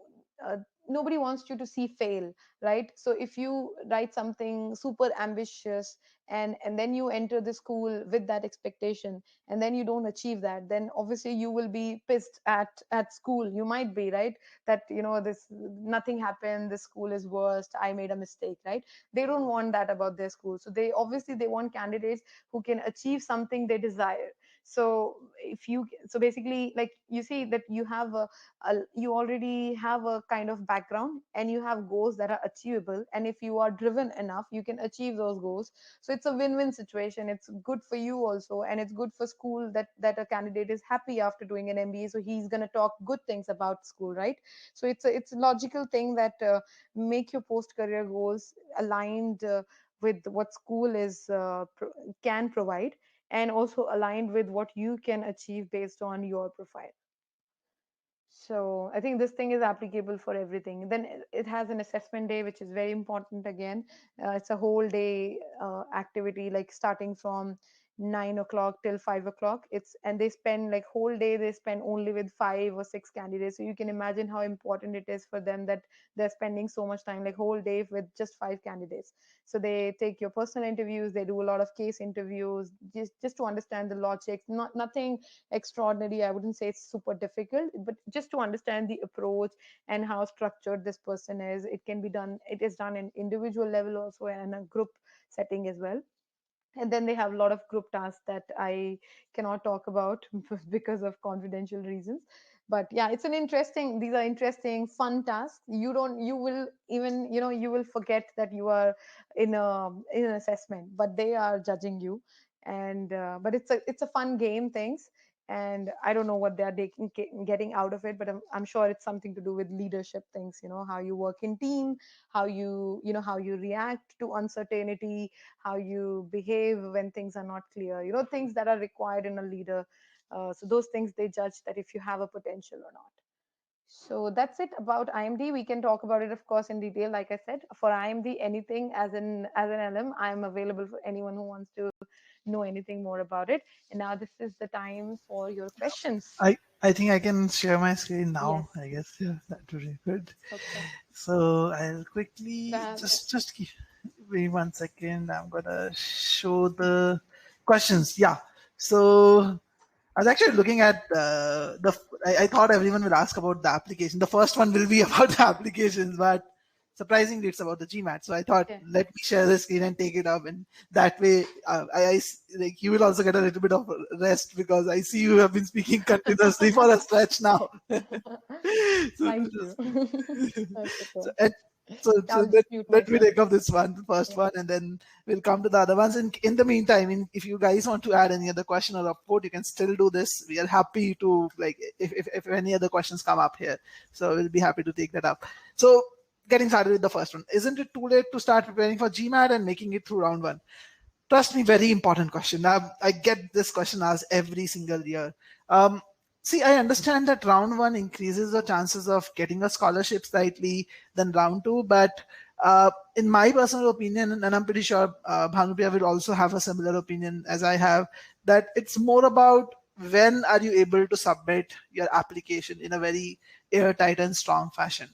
Speaker 2: Uh, Nobody wants you to see fail, right? So if you write something super ambitious, and then you enter the school with that expectation, and then you don't achieve that, then obviously you will be pissed at school. You might be, right, that this nothing happened, this school is worst, I made a mistake, right? They don't want that about their school. So they want candidates who can achieve something they desire. So basically, like, you see that you have you already have a kind of background and you have goals that are achievable, and if you are driven enough, you can achieve those goals. So it's a win-win situation. It's good for you also, and it's good for school that a candidate is happy after doing an MBA, so he's going to talk good things about school, right? So it's a logical thing that make your post career goals aligned with what school can provide, and also aligned with what you can achieve based on your profile. So I think this thing is applicable for everything. Then it has an assessment day, which is very important again. It's a whole day activity, like starting from 9 o'clock till 5 o'clock. And they spend like whole day, they spend only with 5 or 6 candidates. So you can imagine how important it is for them that they're spending so much time, like whole day with just 5 candidates. So they take your personal interviews, they do a lot of case interviews, just to understand the logic. Nothing extraordinary. I wouldn't say it's super difficult, but just to understand the approach and how structured this person is. It is done in individual level also, and a group setting as well. And then they have a lot of group tasks that I cannot talk about because of confidential reasons. But yeah, these are interesting fun tasks. You will even, you will forget that you are in an assessment, but they are judging you. And but it's a fun game things. And I don't know what they're getting out of it, but I'm sure it's something to do with leadership things, how you work in team, how you react to uncertainty, how you behave when things are not clear, things that are required in a leader. So those things they judge that if you have a potential or not. So that's it about IMD. We can talk about it, of course, in detail. Like I said, for IMD, anything as an LM, I'm available for anyone who wants to know anything more about it. And now this is the time for your questions.
Speaker 1: I think I can share my screen
Speaker 2: Yes.
Speaker 1: now. I guess that would be good.
Speaker 2: Okay.
Speaker 1: So I'll
Speaker 2: Go
Speaker 1: quickly
Speaker 2: ahead.
Speaker 1: just give me 1 second. I'm gonna show the questions. Yeah. So I was actually looking at I thought everyone will ask about the application. The first one will be about the applications, but surprisingly, it's about the Gmat. So I thought,
Speaker 2: Yeah.
Speaker 1: let me share the screen and take it up, and that way, like you will also get a little bit of rest, because I see you have been speaking continuously for a stretch now. So,
Speaker 2: Thank you. That's
Speaker 1: so,
Speaker 2: okay.
Speaker 1: and so
Speaker 2: I'll just mute
Speaker 1: let me
Speaker 2: myself.
Speaker 1: take up this one, the first
Speaker 2: Yeah.
Speaker 1: one, and then we'll come to the other ones. In the meantime, if you guys want to add any other question or report, you can still do this. We are happy to, like, if any other questions come up here. So we'll be happy to take that up. So getting started with the first one. Isn't it too late to start preparing for GMAT and making it through round one? Trust me, very important question. I get this question asked every single year. Um, See, I understand that round one increases the chances of getting a scholarship slightly than round two, but in my personal opinion, and I'm pretty sure Bhanupriya will also have a similar opinion as I have, that it's more about when are you able to submit your application in a very airtight and strong fashion.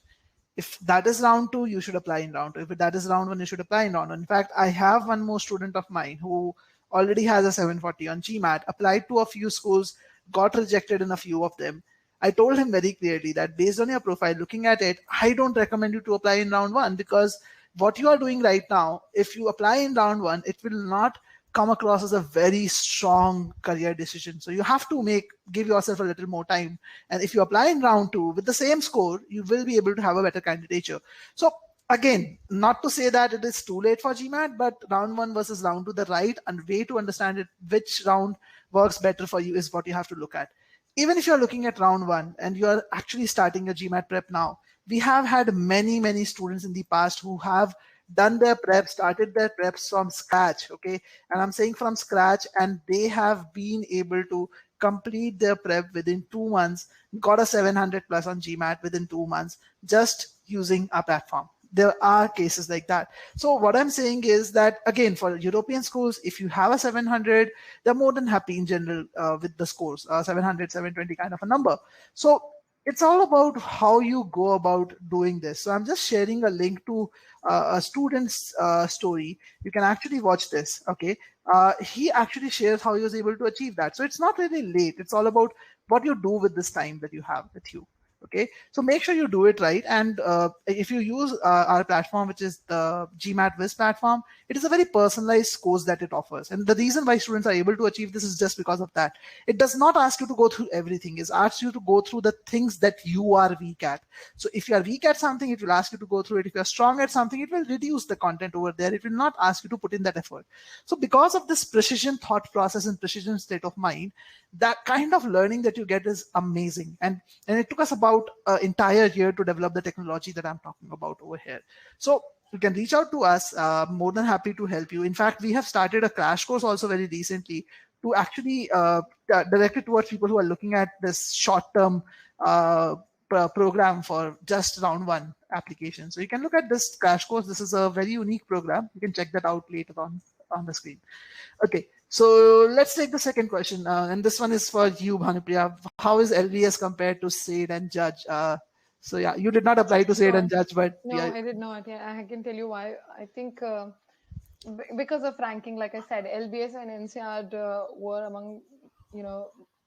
Speaker 1: If that is round two, you should apply in round two. If that is round one, you should apply in round one. In fact, I have one more student of mine who already has a 740 on GMAT, applied to a few schools, got rejected in a few of them. I told him very clearly that based on your profile, looking at it, I don't recommend you to apply in round one, because what you are doing right now, if you apply in round one, it will not come across as a very strong career decision. So you have to give yourself a little more time. And if you apply in round two with the same score, you will be able to have a better candidature. So again, not to say that it is too late for GMAT, but round one versus round two, the right and way to understand it, which round works better for you, is what you have to look at. Even if you're looking at round one and you're actually starting your GMAT prep now, we have had many students in the past who have done their prep, started their preps from scratch. Okay, and I'm saying from scratch, and they have been able to complete their prep within 2 months, got a 700 plus on Gmat within 2 months, just using our platform. There are cases like that. So what I'm saying is that, again, for European schools, if you have a 700, they're more than happy in general with the scores, 700, 720 kind of a number. So it's all about how you go about doing this. So I'm just sharing a link to a student's story. You can actually watch this. Okay, he actually shares how he was able to achieve that. So it's not really late. It's all about what you do with this time that you have with you. Okay, so make sure you do it right. And if you use our platform, which is the Gmat Viz platform, it is a very personalized course that it offers. And the reason why students are able to achieve this is just because of that. It does not ask you to go through everything. It asks you to go through the things that you are weak at. So if you are weak at something, it will ask you to go through it. If you are strong at something, it will reduce the content over there. It will not ask you to put in that effort. So because of this precision thought process and precision state of mind, that kind of learning that you get is amazing. And it took us about an entire year to develop the technology that I'm talking about over here. So you can reach out to us. More than happy to help you. In fact, we have started a crash course also very recently to actually direct it towards people who are looking at this short-term program for just round one application. So you can look at this crash course. This is a very unique program. You can check that out later on the screen. Okay, so let's take the second question. And this one is for you, Bhanupriya. How is LBS compared to SAID and Judge? So yeah, you did not apply to SAID
Speaker 2: Sure.
Speaker 1: and Judge, but
Speaker 2: No,
Speaker 1: yeah.
Speaker 2: I did not. Yeah, I can tell you why. I think because of ranking, like I said, LBS and INSEAD were among,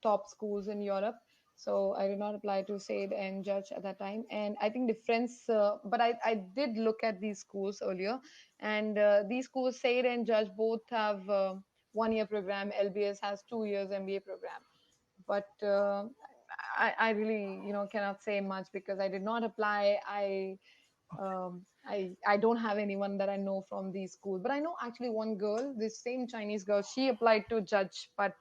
Speaker 2: top schools in Europe. So I did not apply to SAID and Judge at that time. And I think difference, but I did look at these schools earlier. And these schools, SAID and Judge, both have 1 year program. LBS has 2 years MBA program. But I really, cannot say much because I did not apply. I don't have anyone that I know from these schools, but I know actually one girl, this same Chinese girl, she applied to Judge, but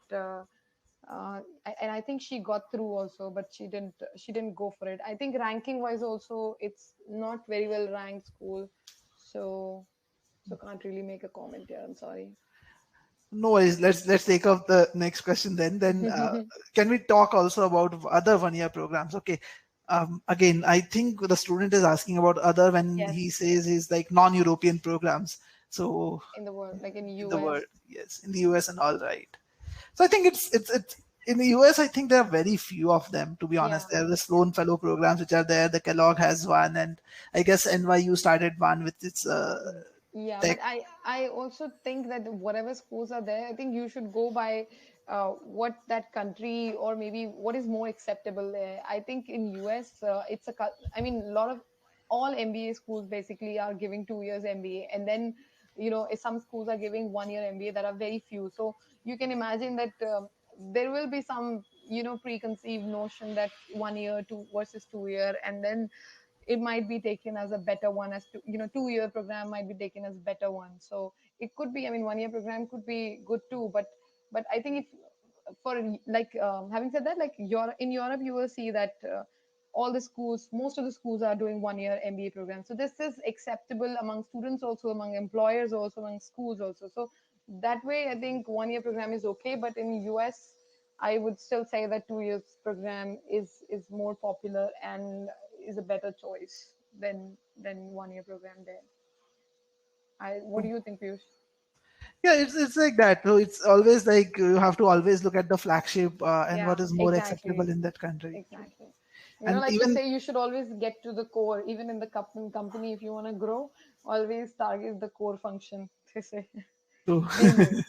Speaker 2: and I think she got through also, but she didn't go for it. I think ranking wise also, it's not very well ranked school, so can't really make a comment here. I'm sorry.
Speaker 1: No worries. Let's take up the next question then. Then can we talk also about other 1 year programs? Okay. Again, I think the student is asking about other when he
Speaker 2: Yes,
Speaker 1: says he's like non-European programs. So
Speaker 2: in the world, like in
Speaker 1: in the
Speaker 2: US.
Speaker 1: world, yes, in the US and all, right. So I think it's in the US. I think there are very few of them, to be
Speaker 2: Yeah.
Speaker 1: honest. There are the
Speaker 2: Yeah.
Speaker 1: Sloan Fellow programs which are there. The Kellogg has one, and I guess NYU started one with its
Speaker 2: Yeah, but
Speaker 1: tech.
Speaker 2: I also think that whatever schools are there, I think you should go by what that country or maybe what is more acceptable there. I think in US, I mean, a lot of all MBA schools basically are giving 2 years MBA, and then some schools are giving 1 year MBA. That are very few. So you can imagine that there will be some preconceived notion that 1 year, two versus 2 year, and then it might be taken as a better one, as to 2 year program might be taken as better one. So it could be, I mean, 1 year program could be good too, but I think if for like having said that, like in Europe you will see that all the schools, most of the schools are doing 1 year MBA program. So this is acceptable among students also, among employers also, among schools also. So that way I think 1 year program is okay, but in US I would still say that 2 years program is more popular and is a better choice than 1 year program there. What do you think, Piyush?
Speaker 1: Yeah, it's like that. So it's always like you have to always look at the flagship and
Speaker 2: Yeah,
Speaker 1: what is more acceptable
Speaker 2: exactly.
Speaker 1: in that country.
Speaker 2: Exactly.
Speaker 1: And
Speaker 2: Like you
Speaker 1: even
Speaker 2: say, you should always get to the core, even in the company, if you want to grow, always target the core function, they say.
Speaker 1: to
Speaker 2: Mainly.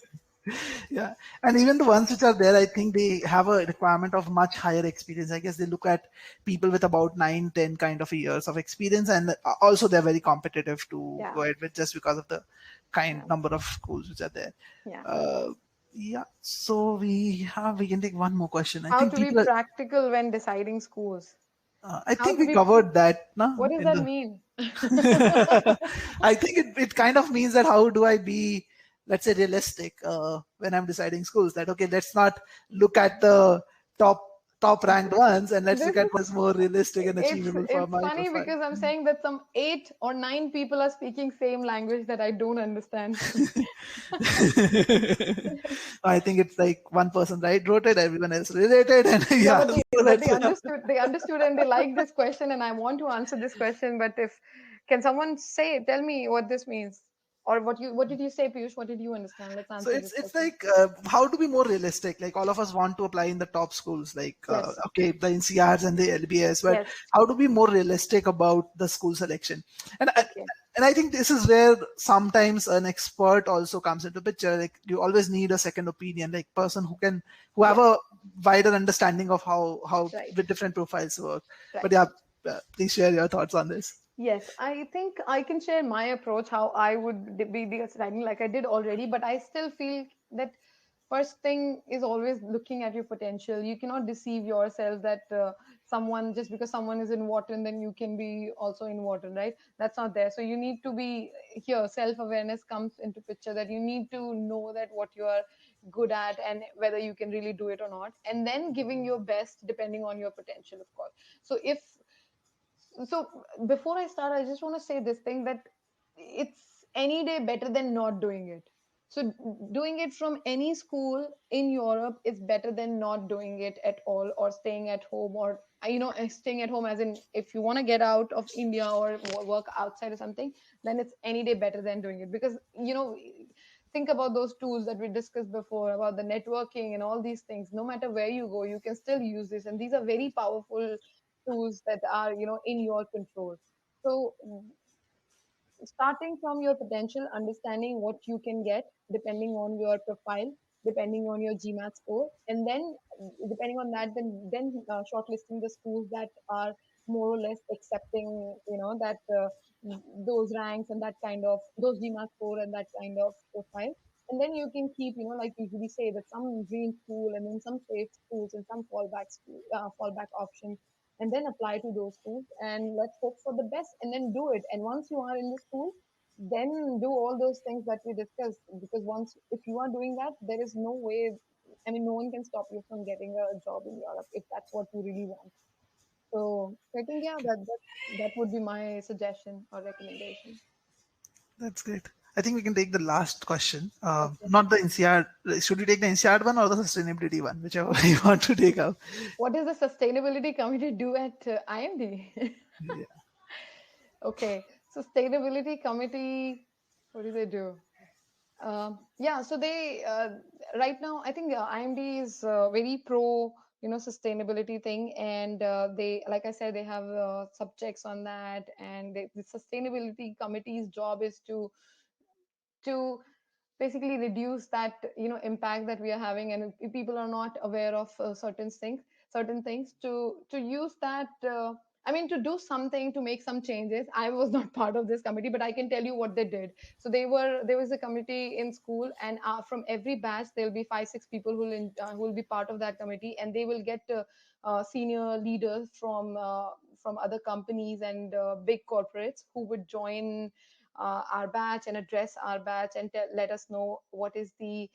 Speaker 1: yeah, and even the ones which are there, I think they have a requirement of much higher experience. I guess they look at people with about 9, 10 kind of years of experience, and also they're very competitive to
Speaker 2: Yeah.
Speaker 1: go ahead with just because of the
Speaker 2: Yeah.
Speaker 1: kind number of schools which are there.
Speaker 2: Yeah.
Speaker 1: Uh, yeah, so we can take one more question. I
Speaker 2: How
Speaker 1: think
Speaker 2: to be
Speaker 1: people are,
Speaker 2: practical when deciding schools.
Speaker 1: I
Speaker 2: How
Speaker 1: think
Speaker 2: to
Speaker 1: we
Speaker 2: be,
Speaker 1: covered that, no,
Speaker 2: what does
Speaker 1: in
Speaker 2: that
Speaker 1: the
Speaker 2: mean?
Speaker 1: I think it kind of means that how do I be, let's say, realistic when I'm deciding schools? That okay, let's not look at the top. top ranked ones, and let's look
Speaker 2: This
Speaker 1: at
Speaker 2: is
Speaker 1: what is more realistic and achievable for
Speaker 2: it's
Speaker 1: my
Speaker 2: funny
Speaker 1: profile.
Speaker 2: because I'm saying that some 8 or 9 people are speaking same language that I don't understand.
Speaker 1: I think it's like one person wrote it, everyone else related, and
Speaker 2: Yeah,
Speaker 1: yeah.
Speaker 2: but
Speaker 1: So
Speaker 2: they
Speaker 1: let's
Speaker 2: understood and they like this question, and I want to answer this question. But if can someone tell me what this means, or what did you say, Piyush? What did you understand? Let's
Speaker 1: So
Speaker 2: answer this
Speaker 1: it's
Speaker 2: question.
Speaker 1: like how to be more realistic. Like all of us want to apply in the top schools, like
Speaker 2: Yes,
Speaker 1: okay, the NCRs and the LBS, but
Speaker 2: yes,
Speaker 1: how to be more realistic about the school selection. And
Speaker 2: okay,
Speaker 1: I think this is where sometimes an expert also comes into picture. Like you always need a second opinion, like person who have
Speaker 2: yes,
Speaker 1: a wider understanding of how
Speaker 2: right,
Speaker 1: with different profiles work. But
Speaker 2: right.
Speaker 1: yeah, please share your thoughts on this.
Speaker 2: Yes, I think I can share my approach, how I would be deciding, like I did already, but I still feel that first thing is always looking at your potential. You cannot deceive yourself that someone, just because someone is in Wharton, then you can be also in Wharton, right? That's not there. So you need to be here. Self-awareness comes into picture, that you need to know that what you are good at and whether you can really do it or not, and then giving your best depending on your potential, of course. So if so before I start, I just want to say this thing, that it's any day better than not doing it. So doing it from any school in Europe is better than not doing it at all, or staying at home, or staying at home, as in if you want to get out of India or work outside or something, then it's any day better than doing it. Because think about those tools that we discussed before about the networking and all these things. No matter where you go, you can still use this, and these are very powerful tools that are in your control. So starting from your potential, understanding what you can get depending on your profile, depending on your GMAT score, and then depending on that, then shortlisting the schools that are more or less accepting, that those ranks and that kind of those GMAT score and that kind of profile. And then you can keep, like usually say, that some dream school and then some safe schools and some fallback options, and then apply to those schools, and let's hope for the best and then do it. And once you are in the school, then do all those things that we discussed, because once if you are doing that, there is no way, I mean, no one can stop you from getting a job in Europe if that's what you really want. So I think, yeah, that would be my suggestion or recommendation.
Speaker 1: That's great. I think we can take the last question.
Speaker 2: Okay.
Speaker 1: Not the NCR. Should we take the NCR one or the sustainability one, whichever you want to take up?
Speaker 2: What does the sustainability committee do at IMD?
Speaker 1: Yeah.
Speaker 2: Okay, sustainability committee, what do they do? Yeah, so they right now, I think IMD is very pro, sustainability thing, and they, like I said, they have subjects on that, and the sustainability committee's job is to basically reduce that impact that we are having, and if people are not aware of certain things, to use that, I mean, to do something, to make some changes. I was not part of this committee, but I can tell you what they did. So there was a committee in school, and from every batch there'll be 5 6 people who will be part of that committee, and they will get senior leaders from other companies and big corporates who would join our batch and address our batch and let us know what is the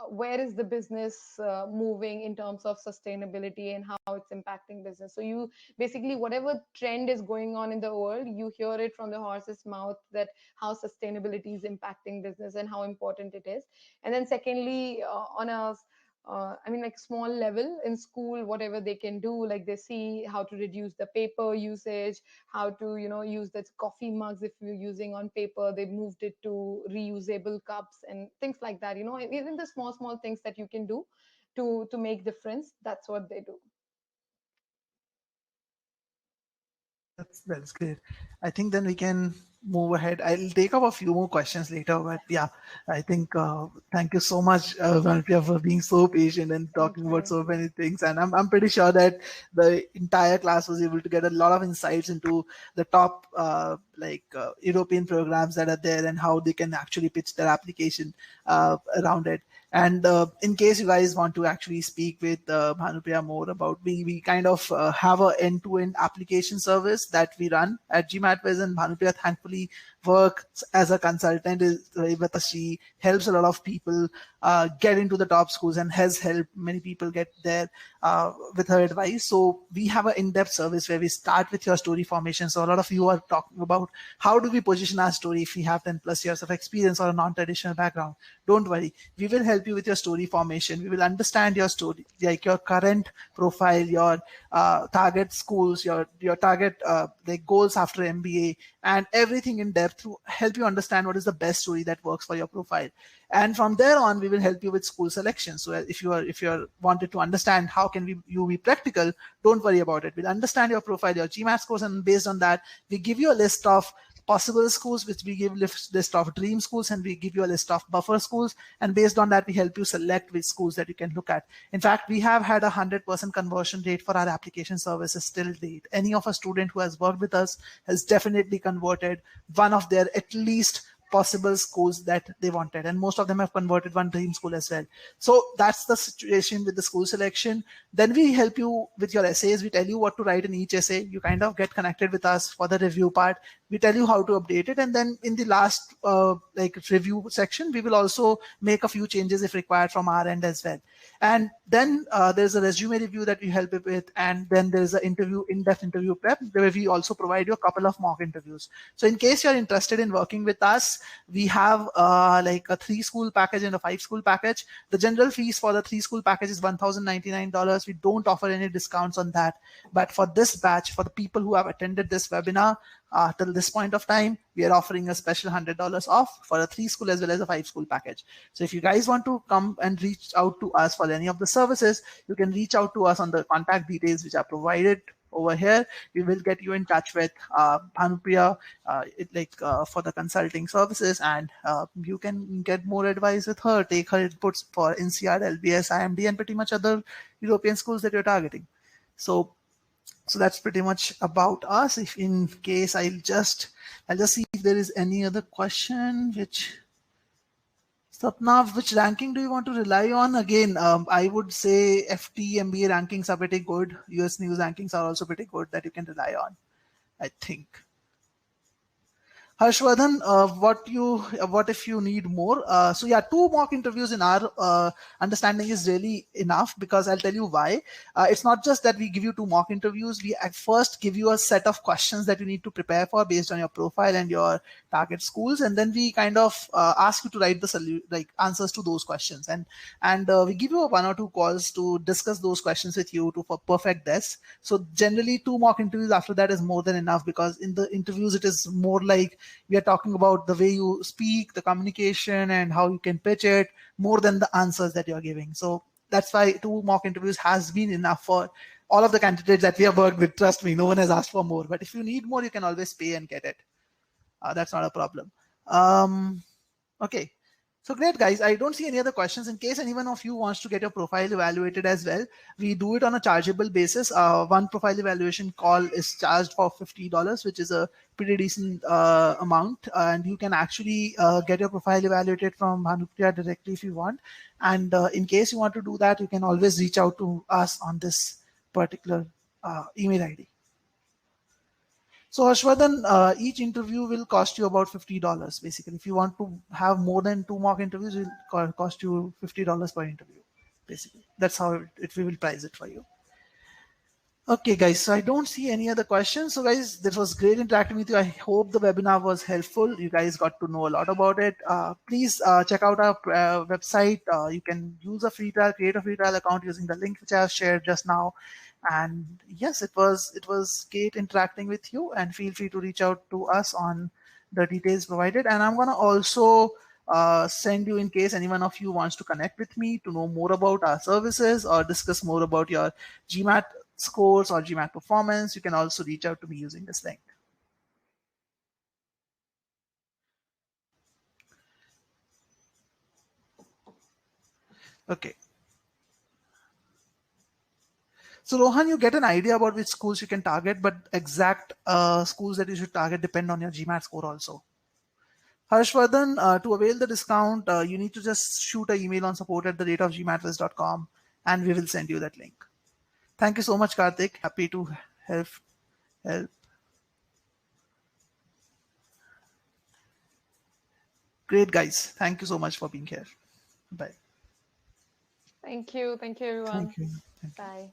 Speaker 2: where is the business moving in terms of sustainability and how it's impacting business. So you basically, whatever trend is going on in the world, you hear it from the horse's mouth, that how sustainability is impacting business and how important it is. And then secondly, on a I mean, like small level in school, whatever they can do, like they see how to reduce the paper usage, how to use the coffee mugs. If you're using on paper, they moved it to reusable cups and things like that. Even the small things that you can do to make difference, that's what they do.
Speaker 1: That's great. I think then we can move ahead. I'll take up a few more questions later, but yeah, I think thank you so much, Vanpriya, for being so patient and
Speaker 2: Thank
Speaker 1: talking about
Speaker 2: you.
Speaker 1: so many things. And I'm pretty sure that the entire class was able to get a lot of insights into the top European programs that are there and how they can actually pitch their application around it. And in case you guys want to actually speak with Bhanupriya more about, we kind of have a end-to-end application service that we run at Gmat Prep, and Bhanupriya thankfully works as a consultant with us. She helps a lot of people get into the top schools and has helped many people get there with her advice. So we have an in-depth service where we start with your story formation. So a lot of you are talking about how do we position our story if we have 10 plus years of experience or a non-traditional background. Don't worry, we will help you with your story formation. We will understand your story, like your current profile, your target schools, your target like goals after MBA, and everything in depth to help you understand what is the best story that works for your profile. And from there on, we will help you with school selection. So if you're wanted to understand how can you be practical, don't worry about it. We'll understand your profile, your GMAT scores, and based on that, we give you a list of possible schools, which we give list of dream schools, and we give you a list of buffer schools, and based on that we help you select which schools that you can look at. In fact, we have had 100% conversion rate for our application services till date. Any of a student who has worked with us has definitely converted one of their at least possible schools that they wanted, and most of them have converted one dream school as well. So that's the situation with the school selection. Then we help you with your essays. We tell you what to write in each essay. You kind of get connected with us for the review part. We tell you how to update it, and then in the last like review section, we will also make a few changes if required from our end as well. And then there's a resume review that we help you with, and then there's an in-depth interview prep where we also provide you a couple of mock interviews. So in case you're interested in working with us, we have like a 3-school package and a 5-school package. The general fees for the 3-school package is $1,099. We don't offer any discounts on that. But for this batch, for the people who have attended this webinar till this point of time, we are offering a special $100 off for a 3-school as well as a 5-school package. So if you guys want to come and reach out to us for any of the services, you can reach out to us on the contact details which are provided over here. We will get you in touch with Bhanupriya for the consulting services, and you can get more advice with her, take her inputs for INSEAD, LBS, IMD, and pretty much other European schools that you're targeting. So that's pretty much about us. If in case I'll just see if there is any other question. Sapna, which ranking do you want to rely on? Again, I would say FT, MBA rankings are pretty good. US news rankings are also pretty good that you can rely on, I think. Harshvardhan, what if you need more? So yeah, 2 mock interviews in our understanding is really enough, because I'll tell you why. It's not just that we give you 2 mock interviews. We at first give you a set of questions that you need to prepare for based on your profile and your target schools, and then we kind of ask you to write the answers to those questions, and we give you 1 or 2 calls to discuss those questions with you to perfect this. So generally 2 mock interviews after that is more than enough, because in the interviews it is more like we are talking about the way you speak, the communication, and how you can pitch it, more than the answers that you're giving. So that's why 2 mock interviews has been enough for all of the candidates that we have worked with. Trust me, no one has asked for more. But if you need more, you can always pay and get it. That's not a problem. Okay. So great, guys. I don't see any other questions. In case anyone of you wants to get your profile evaluated as well, we do it on a chargeable basis. One profile evaluation call is charged for $50, which is a pretty decent amount. And you can actually get your profile evaluated from Bhanupriya directly if you want. And in case you want to do that, you can always reach out to us on this particular email ID. So Harshvardhan, each interview will cost you about $50. Basically, if you want to have more than 2 mock interviews, it will cost you $50 per interview. Basically, that's how we will price it for you. Okay, guys, so I don't see any other questions. So guys, this was great interacting with you. I hope the webinar was helpful. You guys got to know a lot about it. Please check out our website. You can use a free trial, create a free trial account using the link which I have shared just now. And yes, it was great interacting with you, and feel free to reach out to us on the details provided. And I'm going to also send you, in case anyone of you wants to connect with me to know more about our services or discuss more about your GMAT scores or GMAT performance, you can also reach out to me using this link. Okay. So Rohan, you get an idea about which schools you can target, but exact schools that you should target depend on your GMAT score also. Harshvardhan, to avail the discount, you need to just shoot an email on support@gmatwest.com, and we will send you that link. Thank you so much, Karthik. Happy to help. Great, guys. Thank you so much for being here. Bye.
Speaker 2: Thank you. Thank you, everyone.
Speaker 1: Thank you. Thank you.
Speaker 2: Bye.